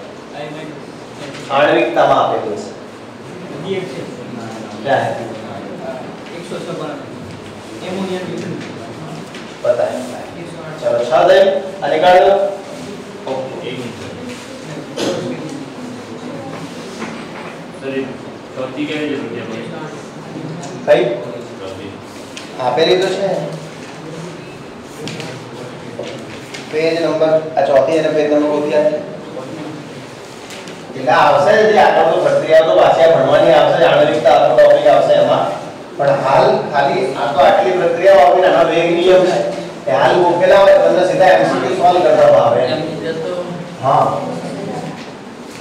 આણ્વિકતામાં આપેલી છે क्या है 156 एमोनिया पता है. चलो 6 दे आ निकाल दो. ओके एक मिनट सर चौथी क्या जरूरत है भाई चौथी આપેલી તો છે પેજ નંબર આ ચોથી અને પેજ નંબર કોથિયા એટલે આવશે જે આગળ તો પ્રક્રિયા તો પાછા ભણવાની આવશે. આણ્વિકતા આપણો ટોપિક આવશે એમાં. પણ હાલ ખાલી આ તો આટલી પ્રક્રિયાઓ આપીને આનો વેગ નિયમ છે એ હાલ મૂકેલા હોય તમને સીધા એમસીક્યુ સોલ્વ કરવામાં આવે. હા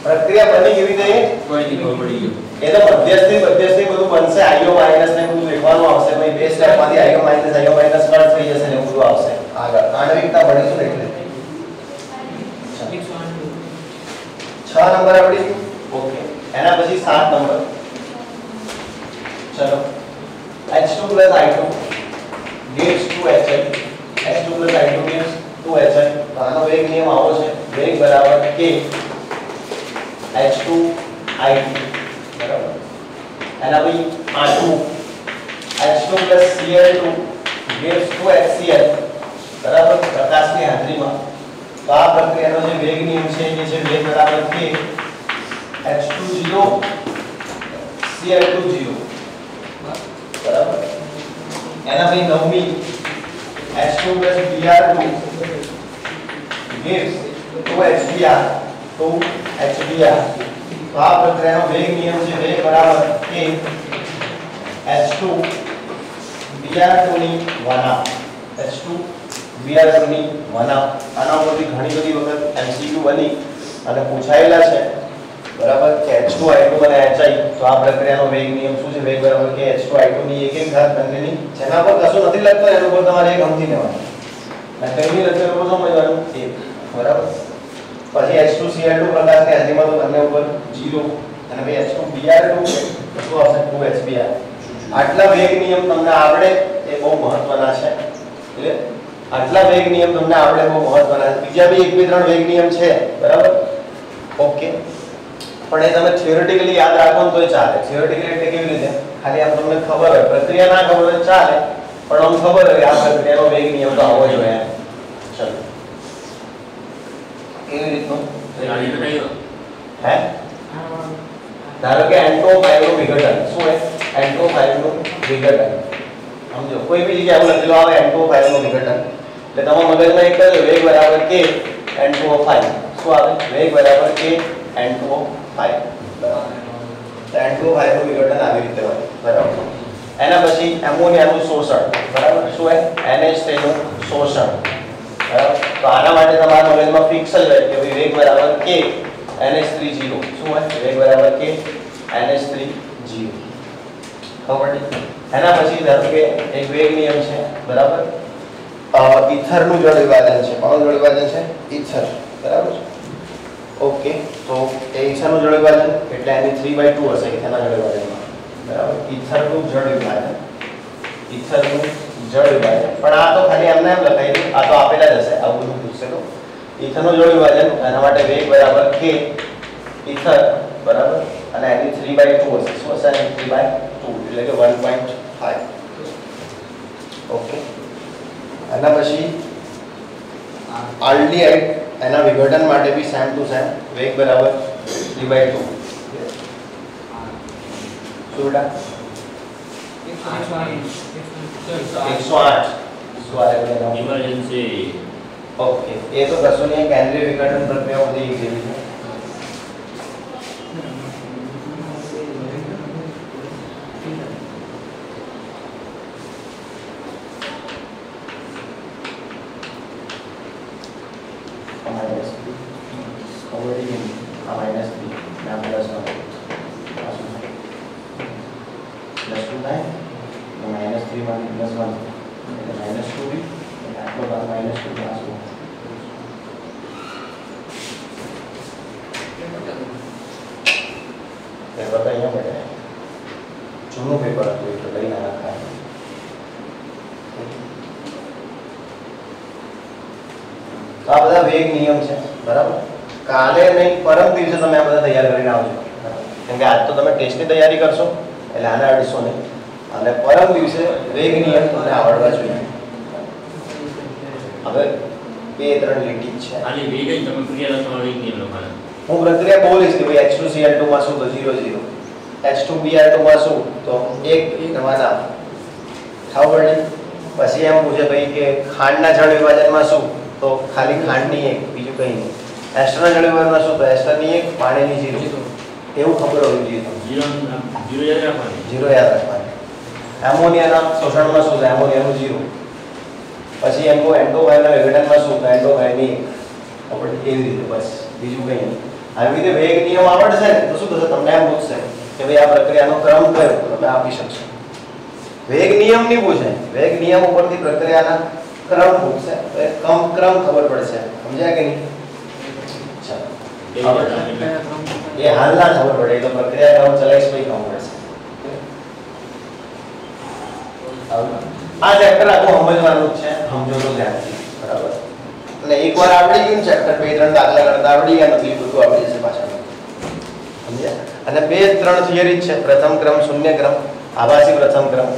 પ્રક્રિયા બની કેવી રીતે કોઈ ની ખબર પડી ગયો એ તો મધ્યસ્થી બધું બનશે. આઈઓ માઈનસ ને બધું લખવાનું આવશે. ભાઈ બે સ્ટેપમાંથી આઈઓ માઈનસ કટ થઈ જશે ને બધું આવશે આગળ. આણ્વિકતા ભણીશું ને એટલે 6 નંબર આપણી. ઓકે એના પછી 7 નંબર. ચલો H2 + I2 gives 2HL. H2 + I2 gives 2HL. તો આનો વેગ નિયમ આવો છે વેગ બરાબર K H2 I2 બરાબર. એના પછી 8 H2 + Cl2 gives 2HCl બરાબર પ્રકાશની હાજરીમાં. તો આ પ્રક્રિયાનો જે વેગ નિયમ છે એ છે વેગ બરાબર K H20 Cl2 0 બરાબર. એના પછી 9મી H2 + Br2 gives 2HBr 2HBr. તો આ પ્રક્રિયાનો વેગ નિયમ છે વેગ બરાબર K H2 Br2 ની 1/2 H2 Br2 ની 1/2. આના ઉપરથી ઘણી બધી વખત MCQ બની અને પૂછાયેલા છે બરાબર કે H2I2 અને HI. તો આ પ્રક્રિયાનો વેગ નિયમ શું છે વેગ બરાબર કે H2I2 ની 1 ઘાત બંનેની જેના પર કશું નથી લખતો એના ઉપર તમારે એક સમજી લેવાનું અને કઈ લખેલું ઉપર સમજવાનું 1 બરાબર. પછી H2Cl2 પ્રકાશની હાજરીમાં તો બંને ઉપર 0 અને પછી H2Br2 શું આવશે 2HBr. આટલા વેગ નિયમ તમને આવડે એ બહુ મહત્વના છે. એટલે આટલા વેગ નિયમ તમને આવડે બહુ મહત્વના છે. બીજા બી 1 2 3 વેગ નિયમ છે બરાબર. ઓકે પણ એ તમે થિયોરેટિકલી યાદ રાખો ને તોય ચાલે. થિયોરેટિકલી એટલે કેવી રીતે ખાલી આમ તમને ખબર હોય પ્રક્રિયા ના ખબર હોય ચાલે પણ આમ ખબર હોય આ પ્રક્રિયાનો વેગ નિયમ તો આવો જોઈએ. ચલો કેવી રીતનું હે ધારો કે એન્ટોફાઇલનું વિઘટન શું હોય એન્ટોફાઇલનું વિઘટન સમજો કોઈ બી જગ્યાએ એવું લખેલું આવે એન્ટોફાઇલનું વિઘટન એટલે તમારા મગજમાં એક જ વેગ બરાબર K એન્ટોફાઇલ શું આવે વેગ બરાબર K એન્ટોફાઇલ બરાબર. તો એન્ટોફાઇલનું વિઘટન આવી રીતે હોય બરાબર. એના પછી એમોનિયાનું શોષણ બરાબર શું હોય NH3 નું શોષણ બરાબર. તો આના માટે તમારા મગજમાં ફિક્સ જ હોય કે ભાઈ વેગ બરાબર K NH3 0 શું હોય વેગ બરાબર K NH3 0 ખબર પડી. એના પછી ધારો કે એક વેગ નિયમ છે બરાબર ઈથર નું જળ વિભાજન છે. કોનું જળ વિભાજન છે? ઈથર. બરાબર. ઓકે, તો એ ઈથર નું જળ વિભાજન એટલે એની 3/2 હશે ઈથરના જળ વિભાજનમાં. બરાબર. ઈથર નું જળ વિભાજન, ઈથર નું જળ વિભાજન. પણ આ તો ખાલી એમને એમ લખાઈ દઉં, આ તો આપેલા જ હશે, આવું બધું પૂછશે તો. ઈથર નું જળ વિભાજન એના માટે વેગ બરાબર k ઈથર બરાબર અને એની 3/2 હશે. શું હશે? 3/2 એટલે કે 1.5. ઓકે, આના પછી આલ્ડીહાઇડ એના વિઘટન માટે બી સેમ ટુ સેમ વેગ બરાબર 3/2. શું બેટા? 108 ઇમરજન્સી. ઓકે, એ તો કશું નહીં, કેન્દ્રીય વિઘટન પ્રક્રિયા બધી જેવી છે. જૂનું પેપર હતું એટલે લઈને રાખા. તો આ બધા વેગ નિયમ છે. બરાબર. કાલે નહીં પરમ દિવસે તમે આ બધા તૈયાર કરીને આવજો, કેમ કે આજ તો તમે ટેસ્ટની તૈયારી કરશો એટલે આને અડશો નહીં, અને પરમ દિવસે વેગ નિયમ તમને આવડવા જોઈએ. હવે 2-3 લીટી છે. આની વેગ જ તમે ક્રિયા લખવા વેગ નિયમ લખવાના. હું પ્રક્રિયા બોલીશ કે ભાઈ H2Cl2 માં શું તો 0 0, H2Br2 માં શું તો 1 નવાના ખાવડી. પછી એમ પૂછે ભાઈ કે ખાંડના જળ વિભાજનમાં શું તો ખાલી ખાંડની 1, બીજું કંઈ નહીં. એસ્ટરના જળ વિભાજનમાં શું તો એસ્ટરની 1, પાણીની 0. એવું ખબર હોવી જોઈએ. 0 યાદ રાખવાની. 0 યાદ રાખવાની. એમોનિયાના શોષણમાં શું તો એમોનિયાનું 0. પછી એન્ડોવાયના વિઘટનમાં શું તો એન્ડોવાયની 1. આપણે એવી રીતે બસ, બીજું કંઈ નહીં. આવી રીતે વેગ નિયમ આવડશે ને તો શું થશે? તમને એમ પૂછશે કે ભાઈ આ પ્રક્રિયાનો ક્રમ કયો, તમે આપી શકશો. વેગ નિયમ નહીં પૂછે, વેગ નિયમ ઉપરથી પ્રક્રિયાના ક્રમ પૂછશે તો એ ક્રમ ખબર પડશે. સમજ્યા કે નહીં? ચાલો, એ હાલ ના ખબર પડે, તો પ્રક્રિયા ક્રમ ચલાવીશ પછી ખબર પડશે. આ ચેપ્ટર આખું સમજવાનું જ છે, સમજો તો ધ્યાનથી. બરાબર. અને એકવાર આવડી ગયું ચેપ્ટર 2-3 દાખલા કરતા આવડી ગયા નથી, બધું આવડી જશે પાછળ. સમજ્યા? અને 2-3 થિયરી જ છે. પ્રથમ ક્રમ, શૂન્ય ક્રમ, આભાસી પ્રથમ ક્રમ,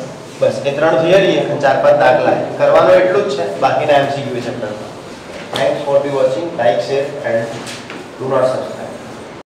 બસ એ 3 થિયરી અને 4-5 દાખલા. કરવાનું એટલું જ છે, બાકીના MCQ ચેપ્ટરમાં. Thanks for the watching. Like, share and do not subscribe.